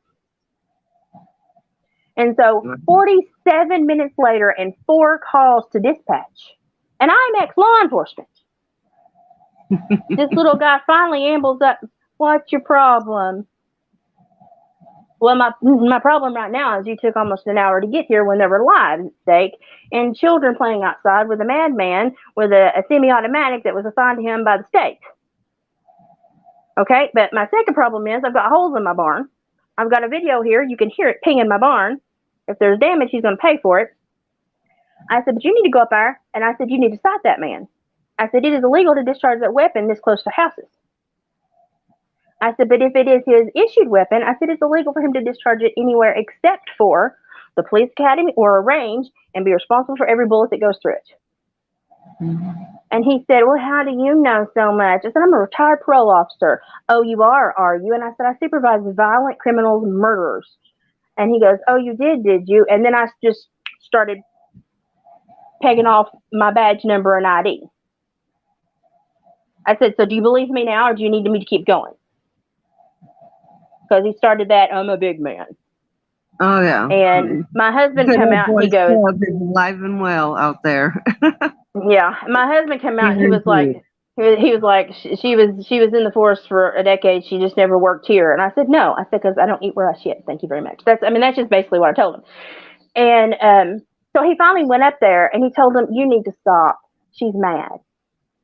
And so 47 minutes later and 4 calls to dispatch. And I'm ex-law enforcement. This little guy finally ambles up. "What's your problem?" "Well, my problem right now is you took almost an hour to get here when there were lives at stake and children playing outside with a madman with a semi-automatic that was assigned to him by the state." Okay, but my second problem is I've got holes in my barn. I've got a video here. You can hear it ping in my barn. If there's damage, he's going to pay for it. I said, "But you need to go up there." And I said, "You need to cite that man." I said, "It is illegal to discharge that weapon this close to houses." I said, "But if it is his issued weapon," I said, "it's illegal for him to discharge it anywhere except for the police academy or a range and be responsible for every bullet that goes through it." Mm-hmm. And he said, "Well, how do you know so much?" I said, "I'm a retired parole officer." "Oh, you are you?" And I said, "I supervise violent criminals and murderers." And he goes, "Oh, you did you?" And then I just started pegging off my badge number and ID. I said, "So do you believe me now or do you need me to keep going?" Because he started that, "I'm a big man." Oh yeah. And my husband Good come old out and boy he goes, Scrubs is alive and well out there. yeah. My husband came out and he was like, she was in the force for a decade. She just never worked here. And I said, "No." I said, "Because I don't eat where I shit. Thank you very much." That's just basically what I told him. And so he finally went up there and he told him, "You need to stop. She's mad."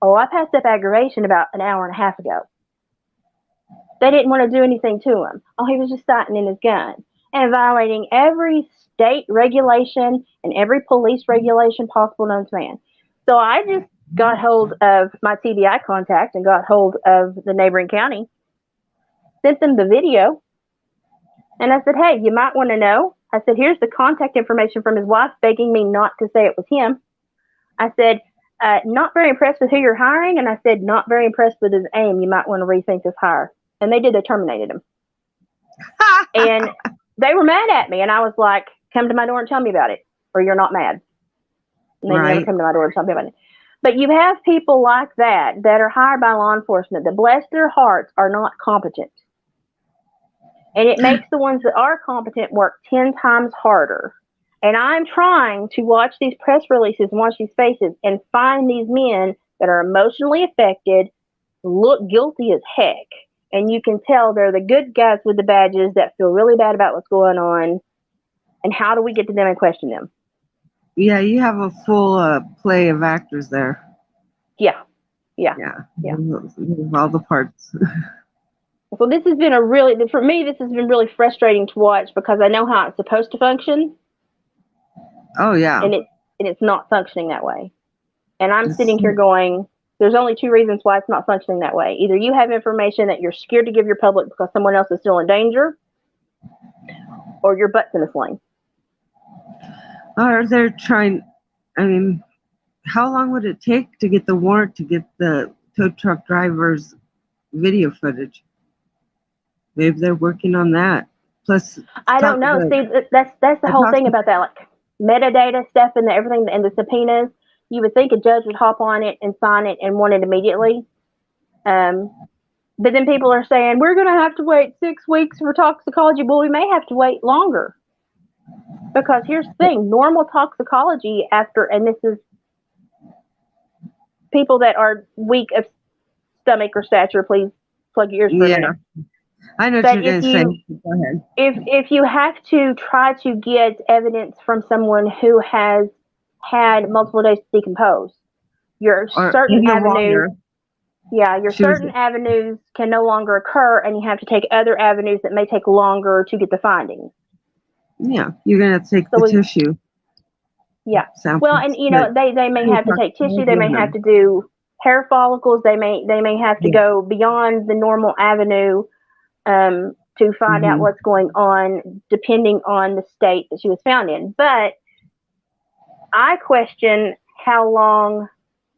"Oh, I passed up aggravation about an hour and a half ago." They didn't want to do anything to him. Oh, he was just sighting in his gun and violating every state regulation and every police regulation possible known to man. So I just got hold of my TBI contact and got hold of the neighboring county, sent them the video, and I said, hey, you might want to know. I said, here's the contact information from his wife begging me not to say it was him. I said, not very impressed with who you're hiring. And I said, not very impressed with his aim. You might want to rethink this hire. And they did. They terminated him. And they were mad at me. And I was like, come to my door and tell me about it, or you're not mad. And they never come to my door and tell me about it. But you have people like that are hired by law enforcement that, bless their hearts, are not competent. And it makes the ones that are competent work 10 times harder. And I'm trying to watch these press releases and watch these faces and find these men that are emotionally affected, look guilty as heck. And you can tell they're the good guys with the badges that feel really bad about what's going on. And how do we get to them and question them? Yeah, you have a full play of actors there. Yeah. All the parts. So this has been for me, this has been really frustrating to watch because I know how it's supposed to function. Oh, yeah. And it's not functioning that way. And I'm sitting here going, there's only two reasons why it's not functioning that way. Either you have information that you're scared to give your public because someone else is still in danger, or your butt's in a sling. Or they're trying, I mean, how long would it take to get the warrant to get the tow truck driver's video footage? Maybe they're working on that. Plus, I don't know. See, that's the whole thing about that, like metadata stuff and everything and the subpoenas. You would think a judge would hop on it and sign it and want it immediately. But then people are saying, we're going to have to wait 6 weeks for toxicology. Well, we may have to wait longer. Because here's the thing, normal toxicology and this is people that are weak of stomach or stature, please plug your ears for a minute. I know what you're going to say. Go ahead. If you have to try to get evidence from someone who has had multiple days to decompose, your certain avenues can no longer occur, and you have to take other avenues that may take longer to get the findings. Yeah, you're going to have to take the tissue. Yeah. Well, and they may have to take tissue. They may have to do hair follicles. They may have to go beyond the normal avenue to find out what's going on, depending on the state that she was found in. But I question how long.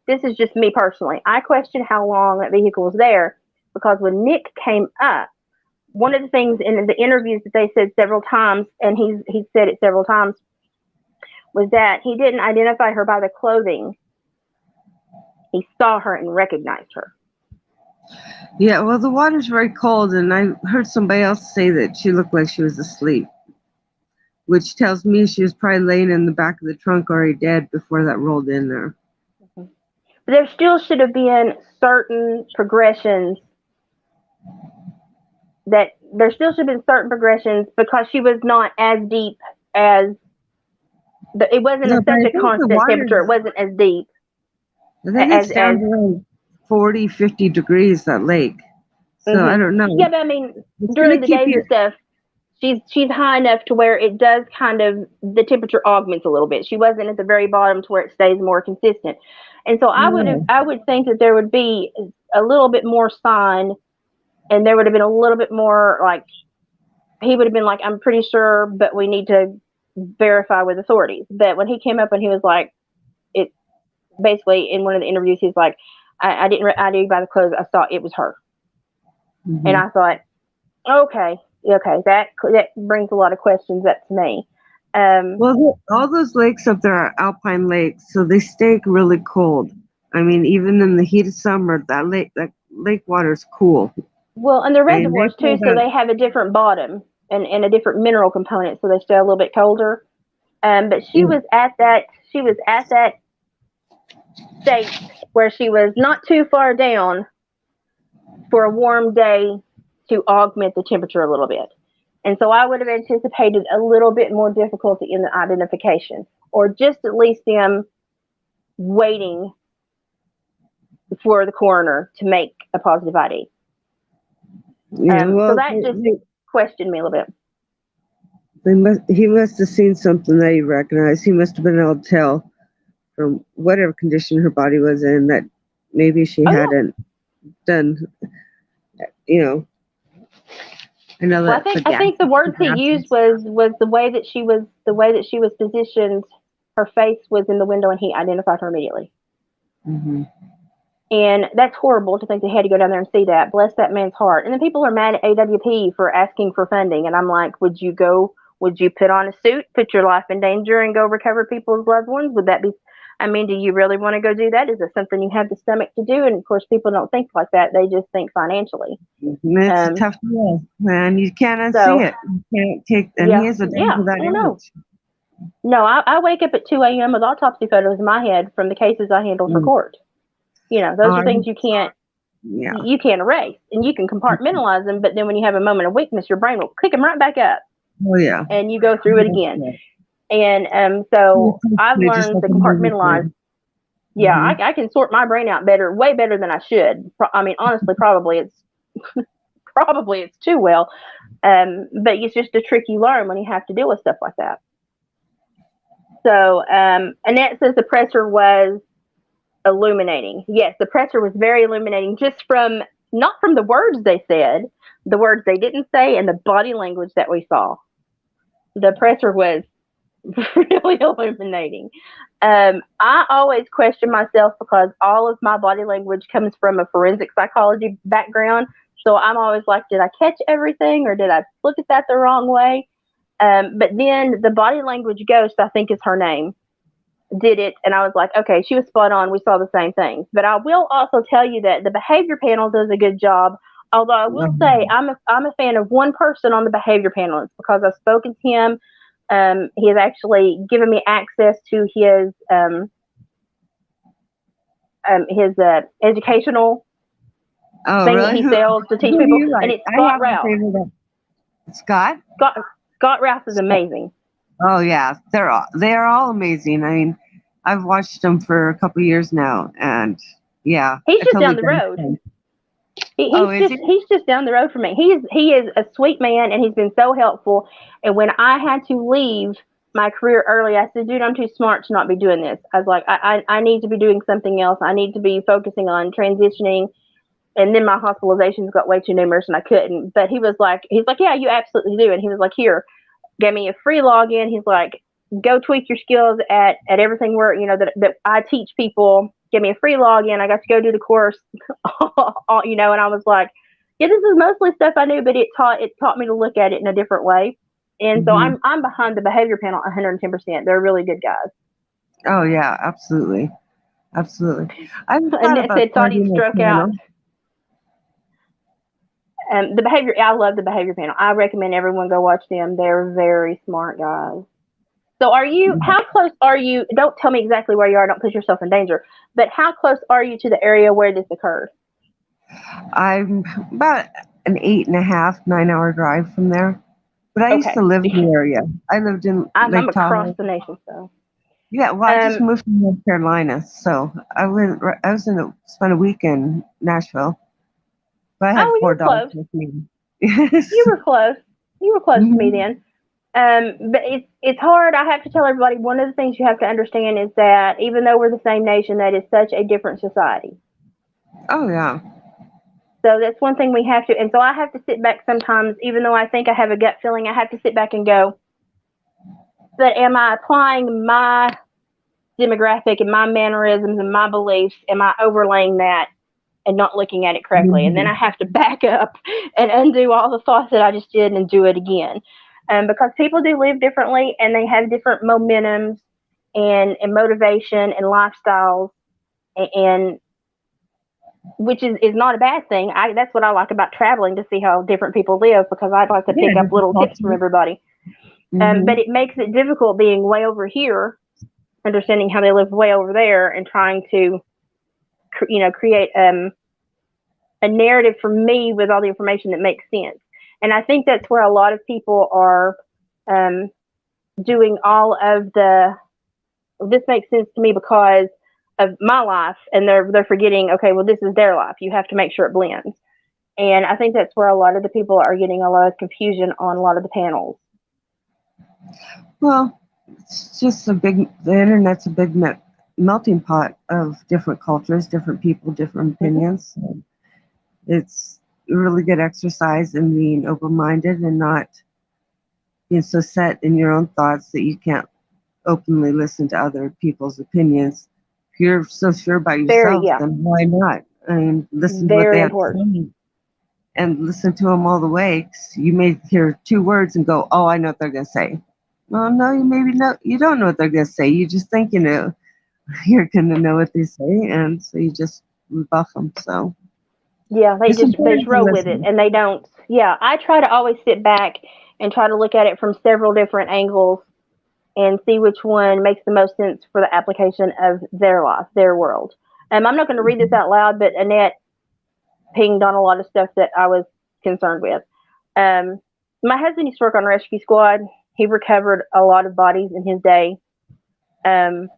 This is just me personally. I question how long that vehicle was there, because when Nick came up, one of the things in the interviews that they said several times, and he said it several times, was that he didn't identify her by the clothing. He saw her and recognized her. Yeah, well, the water's very cold, and I heard somebody else say that she looked like she was asleep, which tells me she was probably laying in the back of the trunk already dead before that rolled in there. But there still should have been certain progressions because she was not as deep as it wasn't such a constant temperature. It wasn't as deep. I think it's down to around 40, 50 degrees, that lake. So I don't know. Yeah, but I mean, during the days and stuff, she's high enough to where it does kind of, the temperature augments a little bit. She wasn't at the very bottom to where it stays more consistent. And so I would think that there would be a little bit more sign, and there would have been a little bit more, like, he would have been like, I'm pretty sure, but we need to verify with authorities. But when he came up and he was like, it basically in one of the interviews, he's like, I didn't ID by the clothes. I thought it was her. And I thought, okay, that brings a lot of questions up to me. Well, all those lakes up there are alpine lakes, so they stay really cold. I mean, even in the heat of summer, that lake water is cool. Well, and the reservoirs too, so they have a different bottom and a different mineral component, so they stay a little bit colder. But she was at that state where she was not too far down for a warm day to augment the temperature a little bit. And so I would have anticipated a little bit more difficulty in the identification, or just at least them waiting for the coroner to make a positive ID. Yeah, So well, that just questioned me a little bit. he must have seen something that he recognized. He must have been able to tell from whatever condition her body was in that maybe she Oh yeah. hadn't done, you know, I know Well, that the I gas, think the the words he used gases. was the way that she was positioned. Her face was in the window, and he identified her immediately. Hmm. And that's horrible to think they had to go down there and see that. Bless that man's heart. And then people are mad at AWP for asking for funding. And I'm like, would you go? Would you put on a suit, put your life in danger, and go recover people's loved ones? Would that be? I mean, do you really want to go do that? Is it something you have the stomach to do? And of course, people don't think like that. They just think financially. It's a Um, tough deal, man. You can't so unsee it. You can't take, and he yeah, is a dad yeah, of I that don't know. age. No, I wake up at 2 a.m. with autopsy photos in my head from the cases I handle for Mm. court. You know, Oh, those are things yeah. you can't erase, and you can compartmentalize them. But then when you have a moment of weakness, your brain will pick them right back up, Oh, yeah. and you go through it again. Yeah. And It's so I've basically just learned like to a movie compartmentalize. scene. Yeah, Hmm. I can sort my brain out better, way better than I should. I mean, honestly, probably it's too well. But it's just a trick you learn when you have to deal with stuff like that. So Annette says the presser was illuminating. Yes, the presser was very illuminating, just from not from the words they said, the words they didn't say, and the body language that we saw. The presser was really illuminating. I always question myself because all of my body language comes from a forensic psychology background. So I'm always like, did I catch everything or did I look at that the wrong way? But then the body language ghost, I think is her name, did it, and I was like, okay, she was spot on. We saw the same things. But I will also tell you that the behavior panel does a good job. Although I will say I'm a fan of one person on the behavior panel. It's because I've spoken to him. He has actually given me access to his educational Oh, thing that really? he sells to teach Who do people, you and like? it's I Scott have a Rouse. favorite. Scott? Scott Rouse is amazing. Oh yeah, they are all amazing. I mean, I've watched them for a couple years now, and yeah, He's I just totally down the get road. it. Oh, is he? He's just down the road from me. He is a sweet man, and he's been so helpful. And when I had to leave my career early, I said, "Dude, I'm too smart to not be doing this." I was like, I need to be doing something else. I need to be focusing on transitioning." And then my hospitalizations got way too numerous, and I couldn't. But he's like, "Yeah, you absolutely do." And he was like, "Here, gave me a free login." He's like, "Go tweak your skills at everything where that I teach people." Give me a free login. I got to go do the course, and I was like, "Yeah, this is mostly stuff I knew, but it taught me to look at it in a different way." And so Hmm. I'm behind the behavior panel 110%. They're really good guys. Oh yeah, absolutely, absolutely. I've And thought that about said, thought starting he a struck out. channel. The behavior, I love the behavior panel. I recommend everyone go watch them. They're very smart guys. So how close are you? Don't tell me exactly where you are. Don't put yourself in danger. But how close are you to the area where this occurred? I'm about an 8.5, 9 hour drive from there. But I used Okay. to live in the area. I lived in I'm Lake across Tahoe. the nation, so. Yeah, well, I just Um, moved to North Carolina, so spent a week in Nashville, but I had oh, you four were dogs close. with me. You Yes. were close. You were close to me Hmm. then. But it's hard. I have to tell everybody one of the things you have to understand is that even though we're the same nation, that is such a different society. Oh yeah. So that's one thing we have to. And so I have to sit back sometimes, even though I think I have a gut feeling. I have to sit back and go, but am I applying my demographic and my mannerisms and my beliefs? Am I overlaying that and not looking at it correctly? And then Hmm. I have to back up and undo all the thoughts that I just did and do it again. Because people do live differently and they have different momentums and motivation and lifestyles, and which is not a bad thing. That's what I like about traveling, to see how different people live, because I'd like to Yeah, pick up different little tips from culture. everybody. Hmm. But it makes it difficult being way over here, understanding how they live way over there, and trying to create a narrative for me with all the information that makes sense. And I think that's where a lot of people are um, doing all of the. This makes sense to me because of my life, and they're forgetting. Okay, well, this is their life. You have to make sure it blends. And I think that's where a lot of the people are getting a lot of confusion on a lot of the panels. Well, it's just the internet's a big melting pot of different cultures, different people, different opinions. So it's a really good exercise in being open-minded and not being so set in your own thoughts that you can't openly listen to other people's opinions. If you're so sure about Very, yourself, yeah, then why not? I mean, listen to what they very have to important. say and listen to them all the way. 'Cause you may hear two words and go, "Oh, I know what they're gonna say." Well, no, you don't know what they're gonna say. You just think you know. You're gonna know what they say, and so you just rebuff them. So Yeah, it's they just important to roll with it, listen. and they don't. Yeah, I try to always sit back and try to look at it from several different angles and see which one makes the most sense for the application of their life, their world. I'm not going to read this out loud, but Annette pinged on a lot of stuff that I was concerned with. My husband used to work on rescue squad. He recovered a lot of bodies in his day. Um,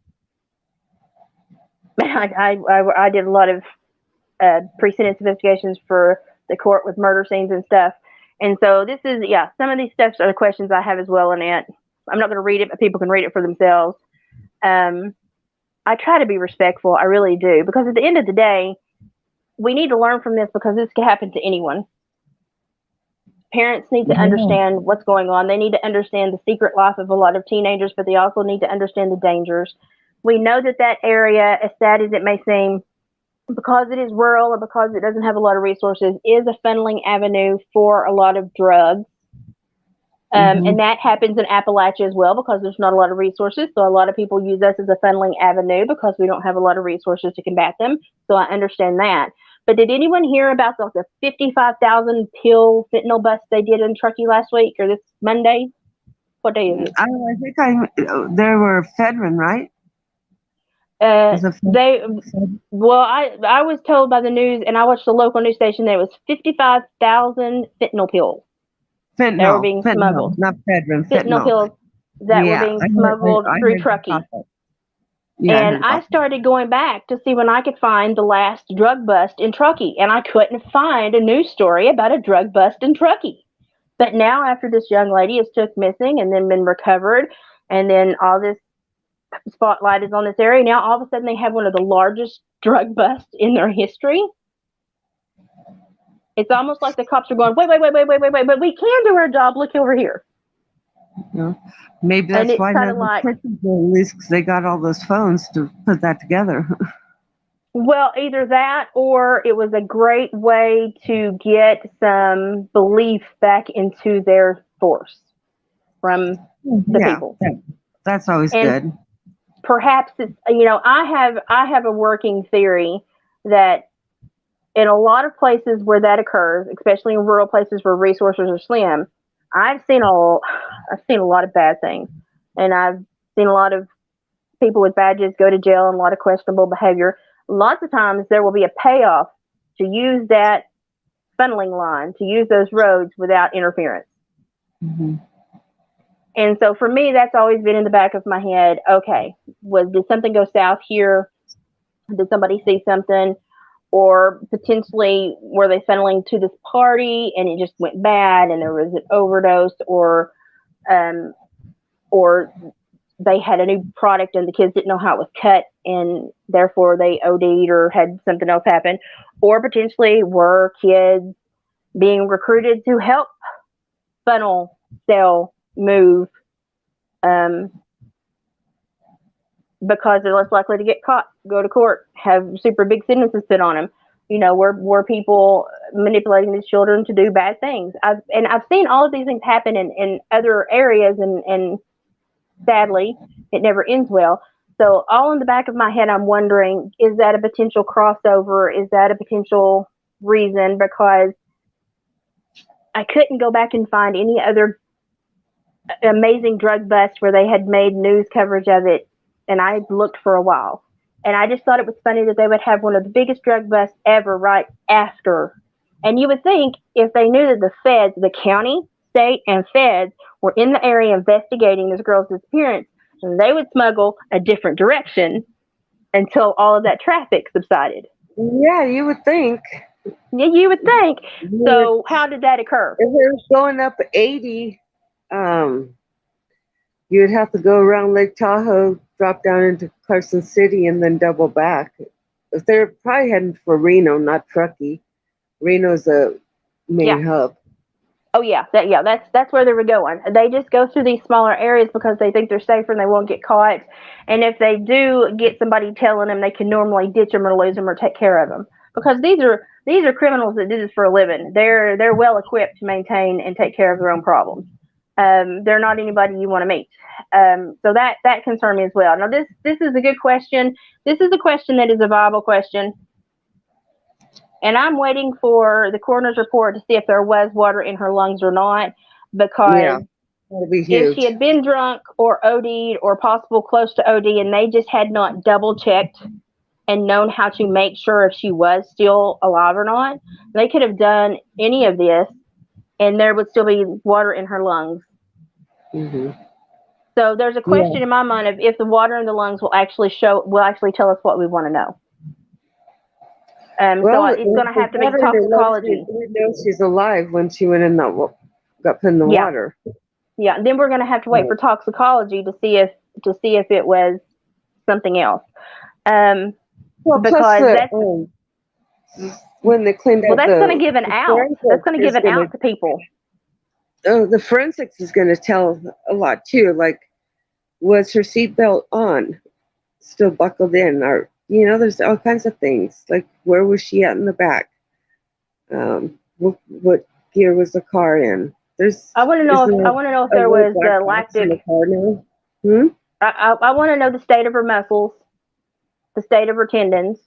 I did a lot of pre-sentence investigations for the court with murder scenes and stuff. And so this is, yeah, some of these steps are the questions I have as well, Annette. I'm not going to read it, but people can read it for themselves. I try to be respectful. I really do. Because at the end of the day, we need to learn from this because this can happen to anyone. Parents need to Yeah. understand what's going on. They need to understand the secret life of a lot of teenagers, but they also need to understand the dangers. We know that that area, as sad as it may seem, because it is rural or because it doesn't have a lot of resources, is a funneling avenue for a lot of drugs. Hmm. And that happens in Appalachia as well because there's not a lot of resources. So a lot of people use us as a funneling avenue because we don't have a lot of resources to combat them. So I understand that. But did anyone hear about the 55,000 pill fentanyl bust they did in Truckee last week or this Monday? What day is it? I think there were Fedrin, right? Was it They Fed? well, I was told by the news, and I watched the local news station that it was 55,000 fentanyl pills that were being Fentanyl, smuggled. not Fedrin, Fentanyl fentanyl. pills that were Yeah, being smuggled I through heard about Truckee. that. Yeah, I And heard I about started going back to see when I could find the last drug bust in Truckee, and I couldn't find a news story about a drug bust in Truckee. But now, after this young lady is took missing and then been recovered, and then all this spotlight is on this area, now all of a sudden they have one of the largest drug busts in their history. It's almost like the cops are going, wait, but we can do our job. Look over here. that. Maybe And that's it's why kind none of of the like, churches were released because they got all those phones to put that together. well, either that or it was a great way to get some belief back into their force from the Yeah, people. that's always And good. perhaps it's, I have a working theory that in a lot of places where that occurs, especially in rural places where resources are slim, I've seen a I've seen a lot of bad things. And I've seen a lot of people with badges go to jail and a lot of questionable behavior. Lots of times there will be a payoff to use that funneling line, to use those roads without interference. Hmm. And so for me, that's always been in the back of my head. Okay, did something go south here? Did somebody see something? Or potentially were they funneling to this party and it just went bad and there was an overdose, um, or they had a new product and the kids didn't know how it was cut and therefore they OD'd or had something else happen, or potentially were kids being recruited to help funnel, sell, move, um, because they're less likely to get caught, go to court, have super big sentences put on them. Were people manipulating these children to do bad things? I've seen all of these things happen in other areas, and sadly, it never ends well. So, all in the back of my head, I'm wondering: is that a potential crossover? Is that a potential reason? Because I couldn't go back and find any other amazing drug bust where they had made news coverage of it, and I looked for a while. And I just thought it was funny that they would have one of the biggest drug busts ever right after. And you would think if they knew that the feds, the county, state, and feds were in the area investigating this girl's disappearance, they would smuggle a different direction until all of that traffic subsided. Yeah, you would think. Yeah, you would think. We're- So how did that occur? If we're going up 80, you'd have to go around Lake Tahoe, drop down into Carson City, and then double back. If they're probably heading for Reno, not Truckee. Reno's a Yeah. main hub. Oh yeah, that's where they were going. They just go through these smaller areas because they think they're safer and they won't get caught. And if they do get somebody telling them, they can normally ditch them or lose them or take care of them because these are criminals that do this for a living. They're well equipped to maintain and take care of their own problems. They're not anybody you want to meet. So that concerned me as well. Now this is a good question. This is a question that is a viable question. And I'm waiting for the coroner's report to see if there was water in her lungs or not, Yeah, because that'll be if she huge. had been drunk or OD'd or possible close to OD and they just had not double checked and known how to make sure if she was still alive or not, they could have done any of this and there would still be water in her lungs. Hmm. So there's a Yeah. question in my mind of if the water in the lungs will actually tell us what we want to know. So Well, it's going to the have to be water in her lungs, we toxicology. know she's alive when she went in that, got put in the Yeah. water. Yeah, then we're going to have to wait Right. for toxicology to see if it was something else. Well, plus Because that's when they cleaned well, out that's going to give an the out. That's forensics going to give is an going to, out to people. oh, the forensics is going to tell a lot too. Like, was her seatbelt on, still buckled in, or there's all kinds of things. Like, where was she at in the back? What gear was the car in? There's I want to know if isn't it a there little was black the box in the lactic. car now? Hmm? I want to know the state of her muscles, the state of her tendons.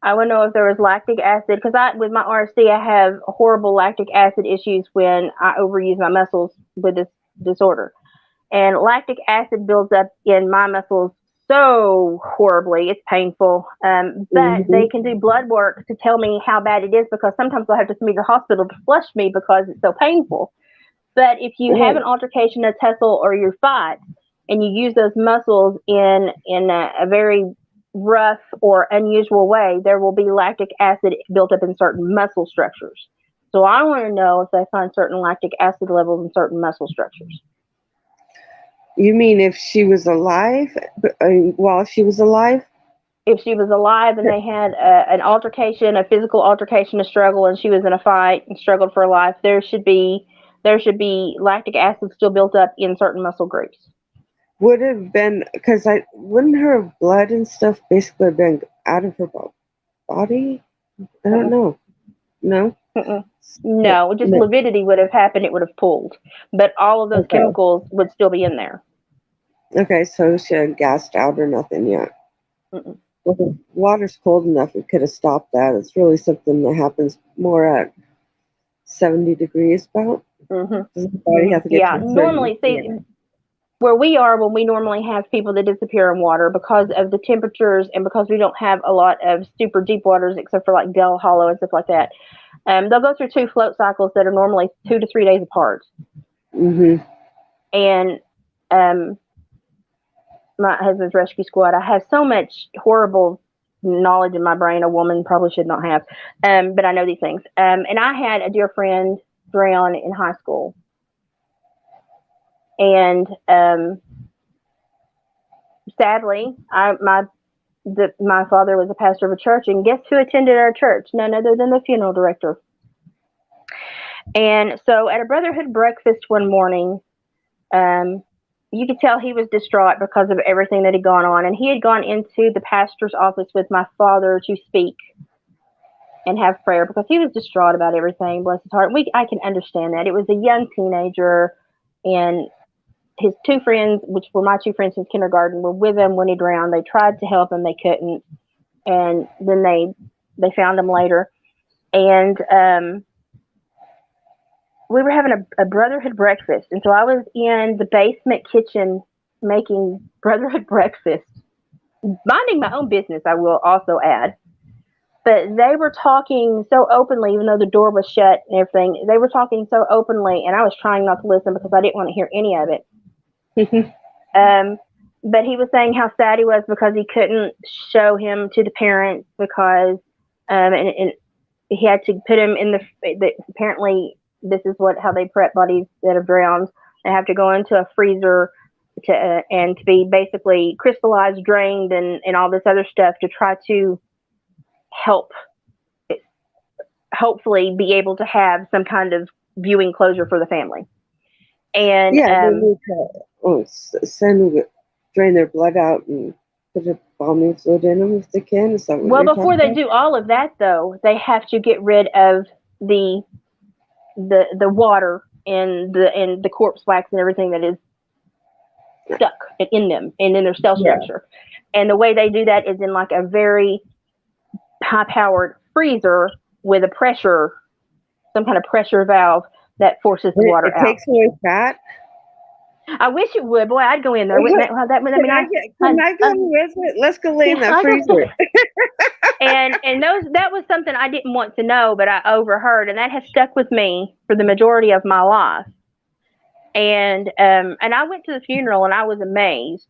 I want to know if there was lactic acid because with my RSD I have horrible lactic acid issues when I overuse my muscles with this disorder. And lactic acid builds up in my muscles so horribly. It's painful. But Mm-hmm. they can do blood work to tell me how bad it is because sometimes they'll have to send me to the hospital to flush me because it's so painful. But if you have Right. an altercation, a tussle, or you fight, and you use those muscles in a very rough or unusual way, there will be lactic acid built up in certain muscle structures. So I want to know if they find certain lactic acid levels in certain muscle structures. You mean if she was alive, while she was alive? If she was alive and they had an altercation, a physical altercation, a struggle, and she was in a fight and struggled for her life, there should be lactic acid still built up in certain muscle groups. Would have been because I wouldn't her blood and stuff basically been out of her body? I don't Mm-mm, know. No. mm-mm. No, just lividity would have happened. It would have pulled, but all of those Okay. chemicals would still be in there. Okay, so she had gassed out or nothing yet. Mm-mm. Well, the water's cold enough; it could have stopped that. It's really something that happens more at 70 degrees. About Mm-hmm. does the body have to get to Yeah, a certain? normally, see, where we are when we normally have people that disappear in water because of the temperatures and because we don't have a lot of super deep waters except for like Dell Hollow and stuff like that. They'll go through two float cycles that are normally 2 to 3 days apart. Mm-hmm. And um, my husband's rescue squad, I have so much horrible knowledge in my brain a woman probably should not have. But I know these things. And I had a dear friend drown in high school. And sadly, my father was a pastor of a church, and guess who attended our church? None other than the funeral director. And so at a brotherhood breakfast one morning, um, you could tell he was distraught because of everything that had gone on. And he had gone into the pastor's office with my father to speak and have prayer because he was distraught about everything. Bless his heart. I can understand that. It was a young teenager, and his two friends, which were my two friends since kindergarten, were with him when he drowned. They tried to help him, they couldn't, and then they found him later. And we were having a brotherhood breakfast, and so I was in the basement kitchen making brotherhood breakfast, minding my own business. I will also add, but they were talking so openly, even though the door was shut and everything. They were talking so openly, and I was trying not to listen because I didn't want to hear any of it. Um, but he was saying how sad he was because he couldn't show him to the parents because, and he had to put him in apparently this is how they prep bodies that have drowned. They have to go into a freezer and to be basically crystallized, drained, and all this other stuff to try to help, hopefully, be able to have some kind of viewing closure for the family. And yeah, they need to drain their blood out and put a balmy fluid in them if they can. Is that what well, you're before talking they about? do all of that, though, they have to get rid of the water and the corpse wax and everything that is stuck in them and in their cell structure. Yeah. And the way they do that is in like a very high-powered freezer with some kind of pressure valve that forces the water out. It takes away fat. I wish it would. Boy, I'd go in there. Wouldn't that, can I go with it? Let's go lay in that freezer. and that was something I didn't want to know, but I overheard, and that has stuck with me for the majority of my life. And I went to the funeral, and I was amazed,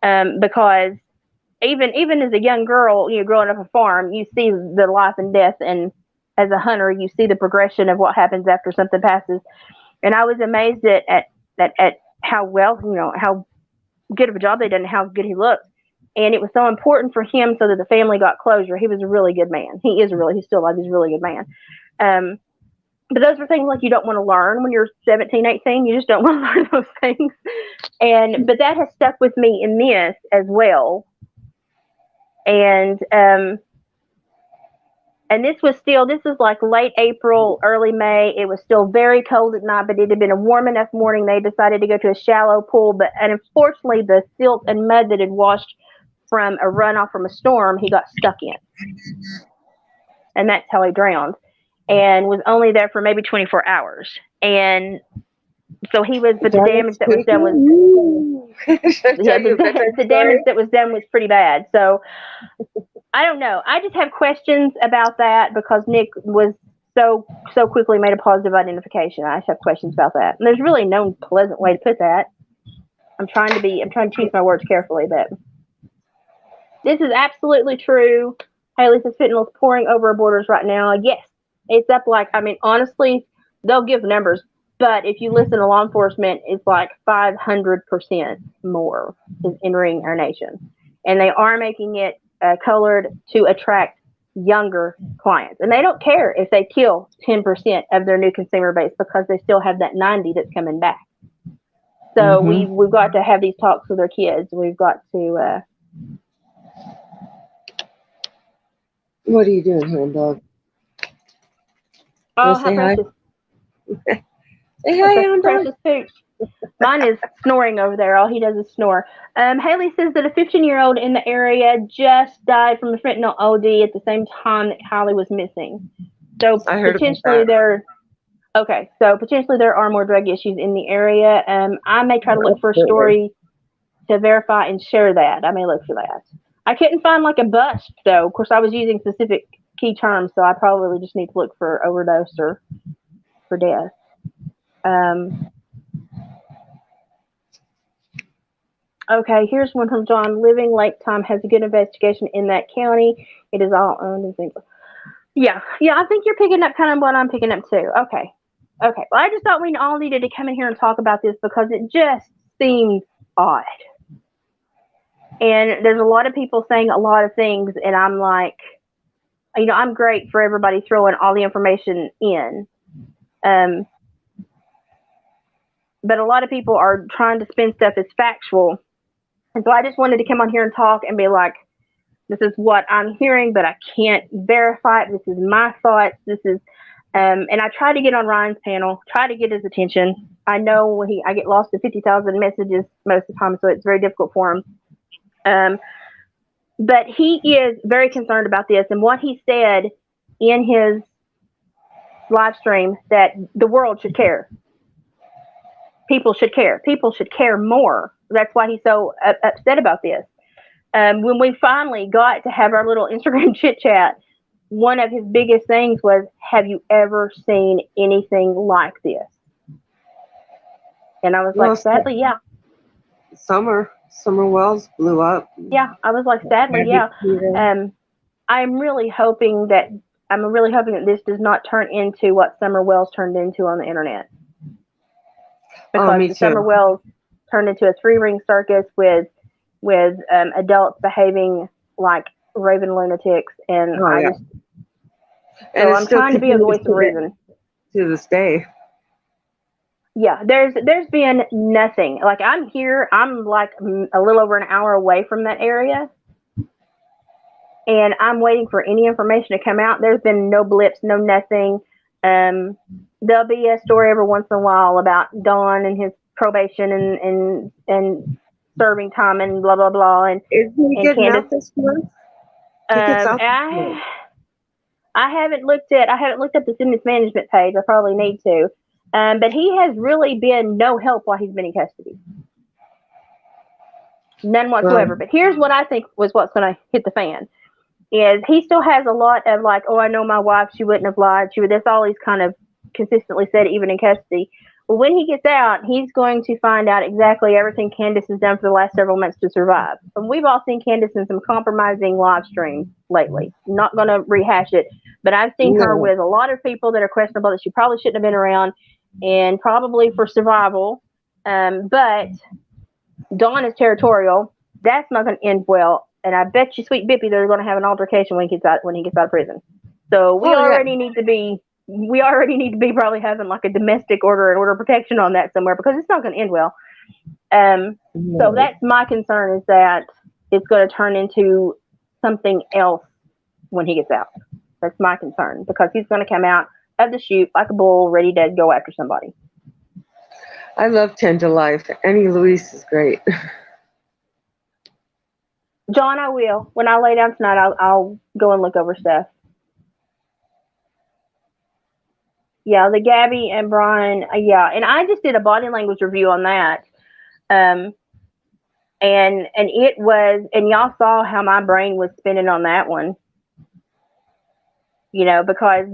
because even as a young girl, growing up a farm, you see the life and death, and as a hunter, you see the progression of what happens after something passes. And I was amazed at how well, how good of a job they did and how good he looked. And it was so important for him so that the family got closure. He was a really good man. He's still alive. He's a really good man. But those are things like you don't want to learn when you're 17, 18. You just don't want to learn those things. But that has stuck with me in this as well. And this was like late April, early May. It was still very cold at night, but it had been a warm enough morning. They decided to go to a shallow pool, and unfortunately the silt and mud that had washed from a runoff from a storm, he got stuck in. And that's how he drowned, and was only there for maybe 24 hours. And so he was, but the damage that was done was, the damage that was done was pretty bad. So I don't know. I just have questions about that because Nick was so quickly made a positive identification. I just have questions about that. And there's really no pleasant way to put that. I'm trying to choose my words carefully, but this is absolutely true. Haley says fentanyl's pouring over our borders right now. Yes, it's up honestly, they'll give numbers, but if you listen to law enforcement, it's like 500% more is entering our nation. And they are making it colored to attract younger clients. And they don't care if they kill 10% of their new consumer base because they still have that 90 that's coming back. So we've got to have these talks with our kids. We've got to... What are you doing, hound dog? Oh, how precious. Say hi, hound dog. Precious pooch. Mine is snoring over there. All he does is snore. Haley says that a 15-year-old in the area just died from a fentanyl OD at the same time that Kylie was missing. So potentially there are more drug issues in the area. I may try to look for a story to verify and share that. I may look for that. I couldn't find like a bust though. Of course, I was using specific key terms, so I probably just need to look for overdose or for death. Okay, here's one from John. Living Lake Time has a good investigation in that county. It is all owned and things. Yeah, I think you're picking up kind of what I'm picking up too. Okay. Well, I just thought we all needed to come in here and talk about this because it just seemed odd. And there's a lot of people saying a lot of things, and I'm like, I'm great for everybody throwing all the information in. But a lot of people are trying to spin stuff as factual. And so I just wanted to come on here and talk and be like, this is what I'm hearing, but I can't verify it. This is my thoughts. This is, and I try to get on Ryan's panel, try to get his attention. I know I get lost in 50,000 messages most of the time, so it's very difficult for him. But he is very concerned about this. And what he said in his live stream, that the world should care. People should care. People should care more. That's why he's so upset about this. When we finally got to have our little Instagram chit chat, one of his biggest things was, have you ever seen anything like this? And I was like, sadly, yeah. Summer Wells blew up. Yeah, I was like, sadly, yeah. I'm really hoping that this does not turn into what Summer Wells turned into on the internet, Oh, because me the Summer too. Wells turned into a three-ring circus with adults behaving like raving lunatics, and Oh, I yeah. just And so it I'm still trying to be a continues voice of reason. to this day. Yeah, there's been nothing. Like, I'm here, I'm like a little over an hour away from that area, and I'm waiting for any information to come out. There's been no blips, no nothing. There'll be a story every once in a while about Don and his probation and serving time and blah blah blah, Is he and getting Candace. out this month? He gets out this month. I haven't looked up the sentence management page. I probably need to. But he has really been no help while he's been in custody. None Well, whatsoever. But here's what I think was what's going to hit the fan is he still has a lot of like, oh, I know my wife, she wouldn't have lied. That's all he's kind of consistently said, even in custody. Well, when he gets out, he's going to find out exactly everything Candace has done for the last several months to survive. And we've all seen Candace in some compromising live streams lately. Not going to rehash it, but I've seen her no. with a lot of people that are questionable that she probably shouldn't have been around, and probably for survival. But Dawn is territorial. That's not going to end well. And I bet you, Sweet Bippy, they're going to have an altercation when he gets out of prison. So Oh, yeah. we already need to be probably having like a domestic order and order of protection on that somewhere, because it's not going to end well. So No. that's my concern, is that it's going to turn into something else when he gets out. That's my concern, because he's going to come out of the chute like a bull, ready to go after somebody. I love Tender Life. Annie Louise is great. John, I will. When I lay down tonight, I'll go and look over stuff. Yeah, the Gabby and Brian. Yeah, and I just did a body language review on that. Um, and it was, and y'all saw how my brain was spinning on that one. Because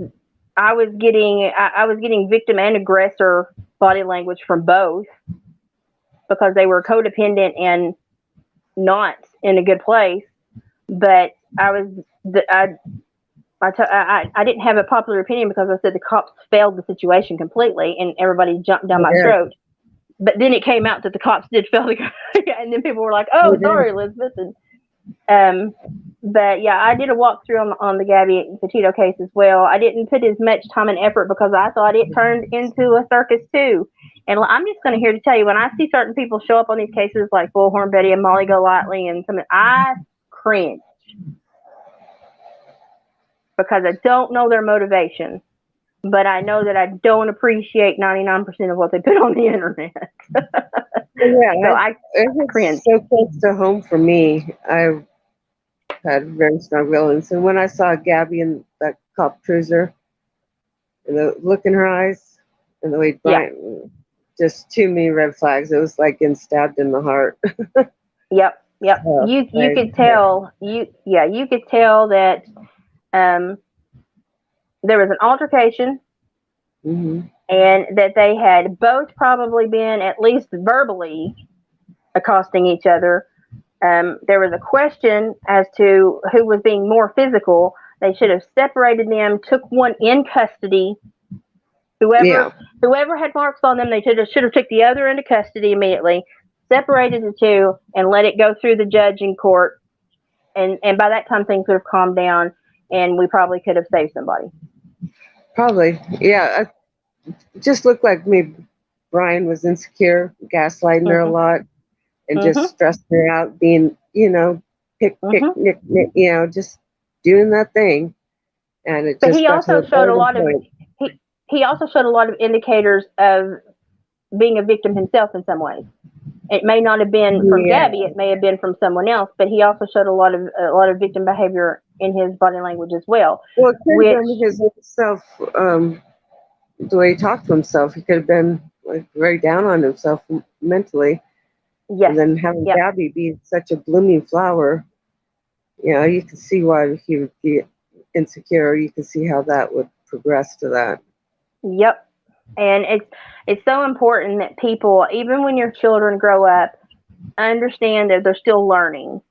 I was getting victim and aggressor body language from both, because they were codependent and not in a good place. But I didn't have a popular opinion, because I said the cops failed the situation completely, and everybody jumped down my Yeah, throat. But then it came out that the cops did fail the and then people were like, "Oh, they did. sorry, Elizabeth." But yeah, I did a walkthrough on the Gabby Petito case as well. I didn't put as much time and effort, because I thought it turned into a circus too. And I'm just going to here to tell you, when I see certain people show up on these cases like Bullhorn Betty and Molly Golightly and something, I cringe, because I don't know their motivation, but I know that I don't appreciate 99% of what they put on the internet. So Yeah, I it cringe. was so close to home for me. I had very strong feelings. And when I saw Gabby in that cop cruiser, and the look in her eyes, and the way Yeah. Brian, just too many red flags. It was like getting stabbed in the heart. Yep. Yep. Oh, You could tell you could tell that um, there was an altercation, hmm and that they had both probably been at least verbally accosting each other. There was a question as to who was being more physical. They should have separated them, took one in custody. Yeah, Whoever had marks on them, they should have took the other into custody immediately, separated the two, and let it go through the judge in court. And by that time, things would have calmed down, and we probably could have saved somebody. probably. Yeah, it just looked like maybe Brian was insecure, gaslighting her a Mhm. lot, and just Mhm. stressing her out, being, pick, Mhm. nick, just doing that thing. And it But just got to the boiling point. he also showed a lot of indicators of being a victim himself in some ways. It may not have been from Yeah. Gabby; it may have been from someone else. But he also showed a lot of victim behavior in his body language as well. Well, it could have Which, been his self, the way he talked to himself. He could have been like very down on himself mentally. And yes, then having yep, Gabby be such a blooming flower, you can see why he would be insecure. You can see how that would progress to that. yep. And it's so important that people, even when your children grow up, understand that they're still learning.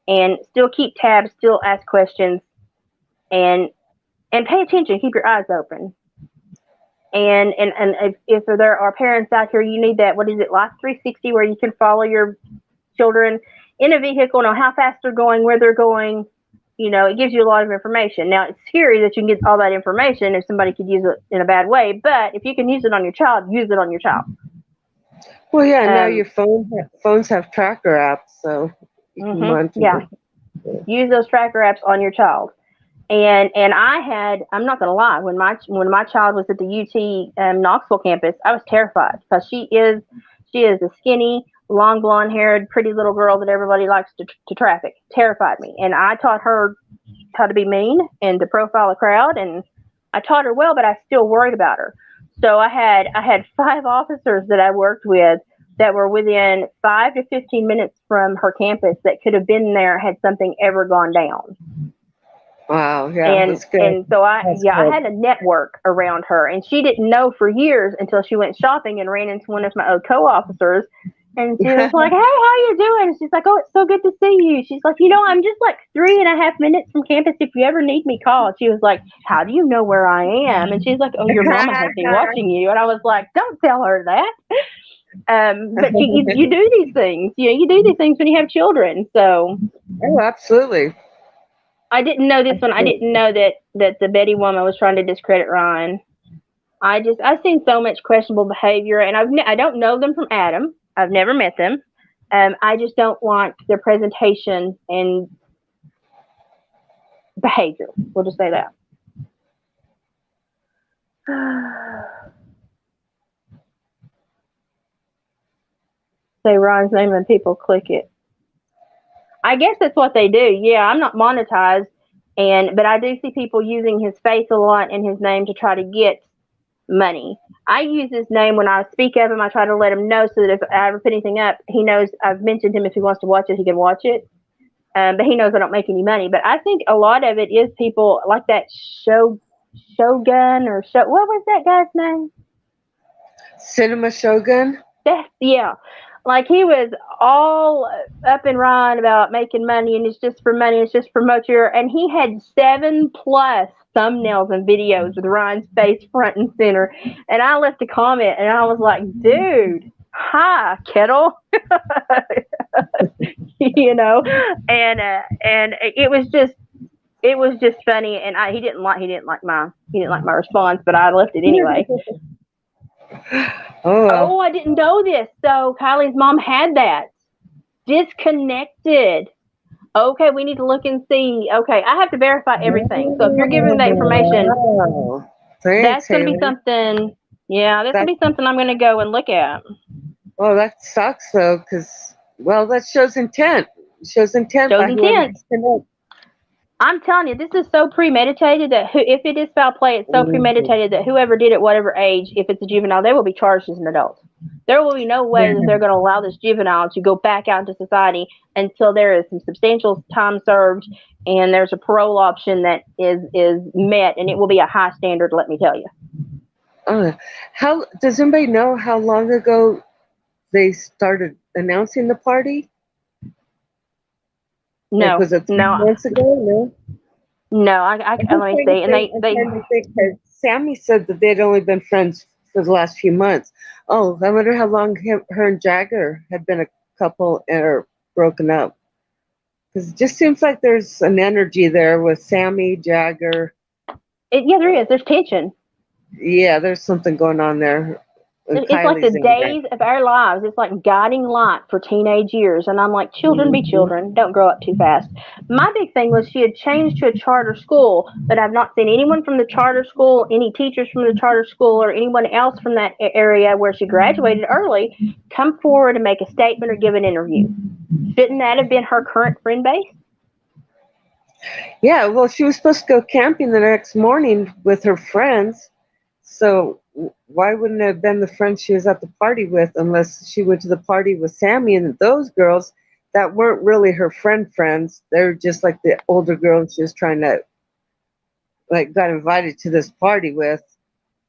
and still keep tabs, still ask questions, and pay attention. Keep your eyes open. And if there are parents out here, you need that. What is it, Life 360, where you can follow your children in a vehicle, know how fast they're going, where they're going. You know, it gives you a lot of information. Now, it's scary that you can get all that information if somebody could use it in a bad way. But if you can use it on your child, use it on your child. Well, yeah. Now your phones have tracker apps, so you can monitor. Yeah, use those tracker apps on your child. And I'm not gonna lie, when my child was at the UT Knoxville campus, I was terrified, because she is a skinny, long blonde haired, pretty little girl that everybody likes to traffic. Terrified me. And I taught her how to be mean and to profile a crowd, and I taught her well, but I still worried about her. So I had 5 officers that I worked with that were within 5 to 15 minutes from her campus that could have been there had something ever gone down. Wow, yeah, that's good. And so I had a network around her, and she didn't know for years until she went shopping and ran into one of my old co-officers, and she was like, "Hey, how you doing?" And she's like, "Oh, it's so good to see you." She's like, "I'm just like 3.5 minutes from campus. If you ever need me, call." She was like, "How do you know where I am?" And she's like, "Oh, your mama has been watching you." And I was like, "Don't tell her that." But you do these things. You do these things when you have children. So. Oh, absolutely. I didn't know this one. I didn't know that the Betty woman was trying to discredit Ryan. I've seen so much questionable behavior, and I don't know them from Adam. I've never met them. I just don't want their presentation and behavior. We'll just say that. Say Ryan's name and people click it. I guess that's what they do. Yeah, I'm not monetized, but I do see people using his face a lot and his name to try to get money. I use his name when I speak of him. I try to let him know so that if I ever put anything up, he knows I've mentioned him. If he wants to watch it, he can watch it. But he knows I don't make any money. But I think a lot of it is people like that Shogun what was that guy's name? Cinema Shogun? Yeah. Like, he was all up and Ryan about making money, and it's just for money, it's just promote your, and he had 7+ thumbnails and videos with Ryan's face front and center. And I left a comment, and I was like, dude, hi, Kettle. And it was just funny, and he didn't like my response, but I left it anyway. Oh, I didn't know this. So Kylie's mom had that. Disconnected. Okay, we need to look and see. Okay, I have to verify everything. So if you're giving that information, that's going to be something. Yeah, that's going to be something I'm going to go and look at. Well, that sucks, though, because, that shows intent. It shows intent. I'm telling you, this is so premeditated that if it is foul play, it's so premeditated that whoever did it, whatever age, if it's a juvenile, they will be charged as an adult. There will be no way that they're going to allow this juvenile to go back out into society until there is some substantial time served and there's a parole option that is met, and it will be a high standard, let me tell you. How does anybody know how long ago they started announcing the party? No, was it 3 months ago? No, I let me see. And they Sammy said that they'd only been friends for the last few months. Oh, I wonder how long her and Jagger had been a couple or broken up. Because it just seems like there's an energy there with Sammy, Jagger. Yeah, there is. There's tension. Yeah, there's something going on there. It's like the days of our lives. It's like guiding light for teenage years. And I'm like, children be children. Don't grow up too fast. My big thing was she had changed to a charter school, but I've not seen anyone from the charter school, any teachers from the charter school, or anyone else from that area where she graduated early come forward and make a statement or give an interview. Shouldn't that have been her current friend base? Yeah, well, she was supposed to go camping the next morning with her friends. So why wouldn't it have been the friends she was at the party with, unless she went to the party with Sammy and those girls that weren't really her friends. They're just like the older girls she was trying to, got invited to this party with.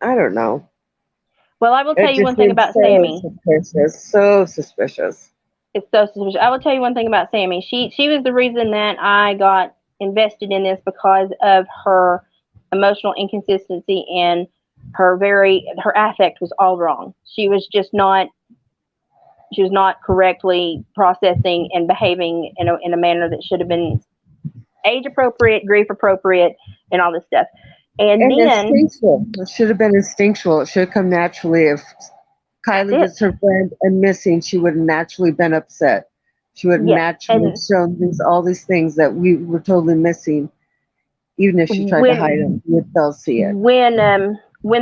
I don't know. Well, I will tell you one thing about Sammy. So suspicious. It's so suspicious. I will tell you one thing about Sammy. She was the reason that I got invested in this because of her emotional inconsistency and her affect was all wrong. She was not correctly processing and behaving in a manner that should have been age appropriate, grief appropriate, and all this stuff. And And then instinctual. It should have been instinctual. It should have come naturally. If Kylie was her friend and missing, she would have naturally been upset. She would have yes, naturally and shown all these things that we were totally missing. Even if she tried to hide them, you would still see it. When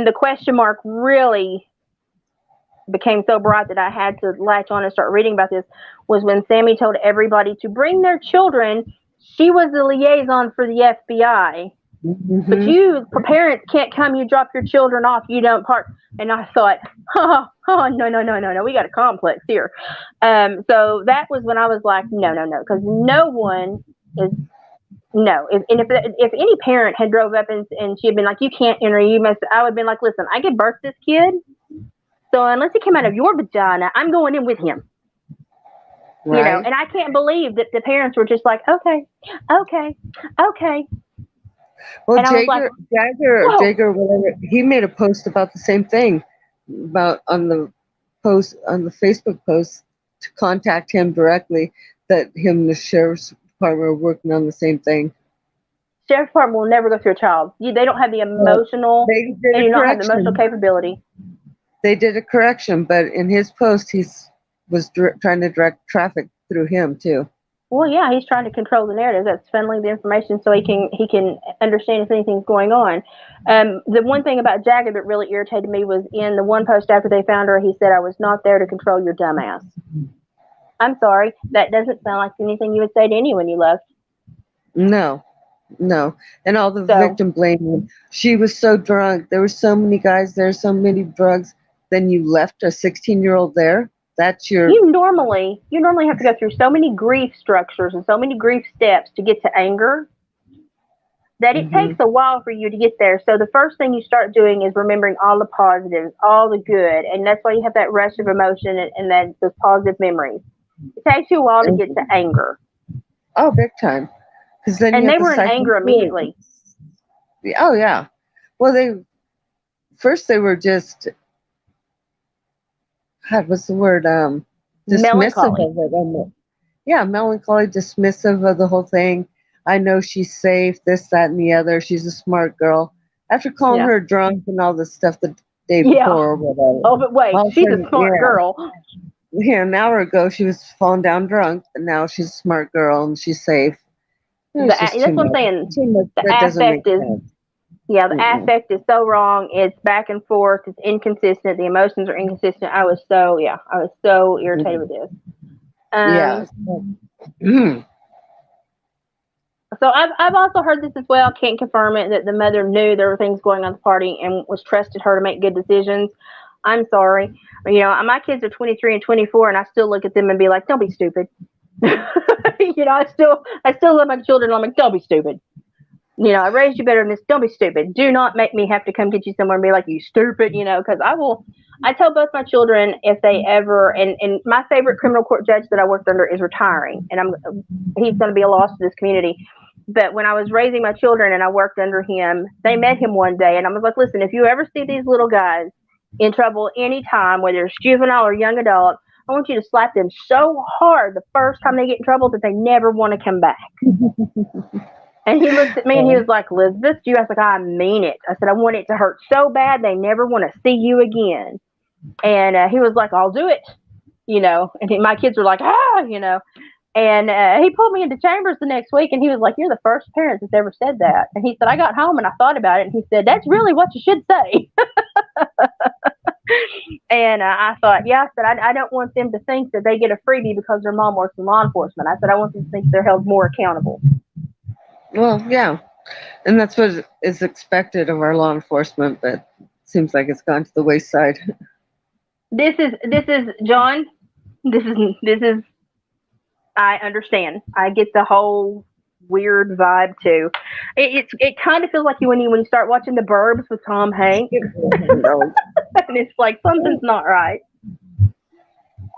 the question mark really became so bright that I had to latch on and start reading about this was when Sammy told everybody to bring their children. She was the liaison for the FBI, but you parents can't come. You drop your children off. You don't park. And I thought, oh no, we got a complex here. So that was when I was like, no, because no one is. No, if any parent had drove up and she had been like, you can't enter, you must, I would have been like, listen, I gave birth to this kid, so unless he came out of your vagina, I'm going in with him. Right. You know, and I can't believe that the parents were just like, okay. Well, Jagger, whatever, he made a post about the same thing, about on the Facebook post to contact him directly, that him and the sheriff's department are working on the same thing. Sheriff's department will never go through a child. They don't have the emotional. They do not have the emotional capability. They did a correction, but in his post, he was trying to direct traffic through him too. Well, yeah, he's trying to control the narrative. That's funneling the information so he can understand if anything's going on. The one thing about Jagger that really irritated me was in the one post after they found her, he said, "I was not there to control your dumbass." I'm sorry, that doesn't sound like anything you would say to anyone you loved. No, and all the victim blaming. She was so drunk. There were so many guys there, so many drugs. Then you left a 16-year-old there. That's your. You normally have to go through so many grief structures and so many grief steps to get to anger that it takes a while for you to get there. So the first thing you start doing is remembering all the positives, all the good, and that's why you have that rush of emotion and those positive memories. It takes you a while to get to anger. Oh, big time. And they were in anger immediately. Oh yeah. Well, they were just. God, what's the word? Dismissive of it. Yeah, melancholy, dismissive of the whole thing. I know she's safe, this, that, and the other. She's a smart girl. After calling her drunk and all this stuff the day before or whatever. Oh, but wait, she's a smart girl. Yeah, an hour ago she was falling down drunk, and now she's a smart girl and she's safe. That's what I'm saying. The affect is. Yeah, the affect is so wrong. It's back and forth. It's inconsistent. The emotions are inconsistent. I was so irritated with this. So I've also heard this as well. Can't confirm it, that the mother knew there were things going on at the party and was trusted her to make good decisions. I'm sorry. You know, my kids are 23 and 24, and I still look at them and be like, don't be stupid. You know, I still love my children. I'm like, don't be stupid. You know, I raised you better than this. Don't be stupid. Do not make me have to come get you somewhere and be like, you stupid, you know, because I tell both my children if they ever, and my favorite criminal court judge that I worked under is retiring, and he's going to be a loss to this community. But when I was raising my children and I worked under him, they met him one day, and I was like, listen, if you ever see these little guys in trouble anytime, whether it's juvenile or young adult, I want you to slap them so hard the first time they get in trouble that they never want to come back. And he looked at me and he was like, Elizabeth, I was like, I mean it. I said, I want it to hurt so bad they never want to see you again. And he was like, I'll do it, you know. And my kids were like, you know. And he pulled me into chambers the next week and he was like, you're the first parent that's ever said that. And he said, I got home and I thought about it. And he said, that's really what you should say. And I thought, I said, I don't want them to think that they get a freebie because their mom works in law enforcement. I said, I want them to think they're held more accountable. Well, yeah, and that's what is expected of our law enforcement, but it seems like it's gone to the wayside. This is John. This is. I understand. I get the whole weird vibe too. It kind of feels like when you start watching The Burbs with Tom Hanks, and it's like something's not right.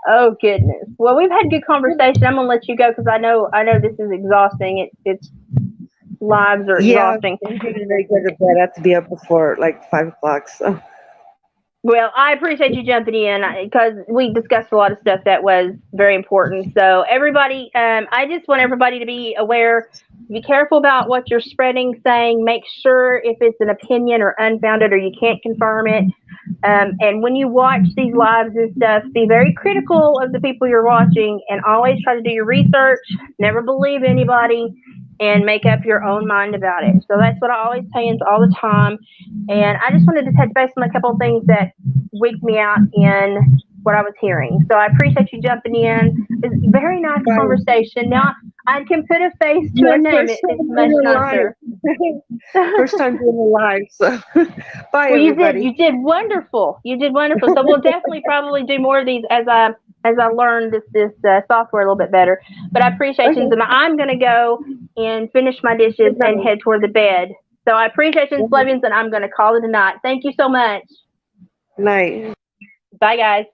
Oh goodness. Well, we've had good conversation. I'm gonna let you go because I know this is exhausting. It's lives are Yeah, exhausting. I'm getting ready to go to bed. I have to be up before like 5 o'clock. So Well, I appreciate you jumping in because we discussed a lot of stuff that was very important. So, everybody, I just want everybody to be aware, be careful about what you're spreading, saying, make sure if it's an opinion or unfounded or you can't confirm it. And when you watch these lives and stuff, be very critical of the people you're watching and always try to do your research, never believe anybody, and make up your own mind about it. So that's what I always tell you all the time. And I just wanted to touch base on a couple of things that wigged me out in what I was hearing. So I appreciate you jumping in. It's a very nice bye. conversation. Now I can put a face to a My name. first It's time much doing a nicer. live. First time doing a live. So bye, Well, everybody. you did wonderful. You did wonderful. So we'll definitely probably do more of these as I learn this software a little bit better. But I appreciate you, Okay. and I'm going to go and finish my dishes Good and night. head toward the bed. So I appreciate you, Flavians, and I'm going to call it a night. Thank you so much. Night. Bye, guys.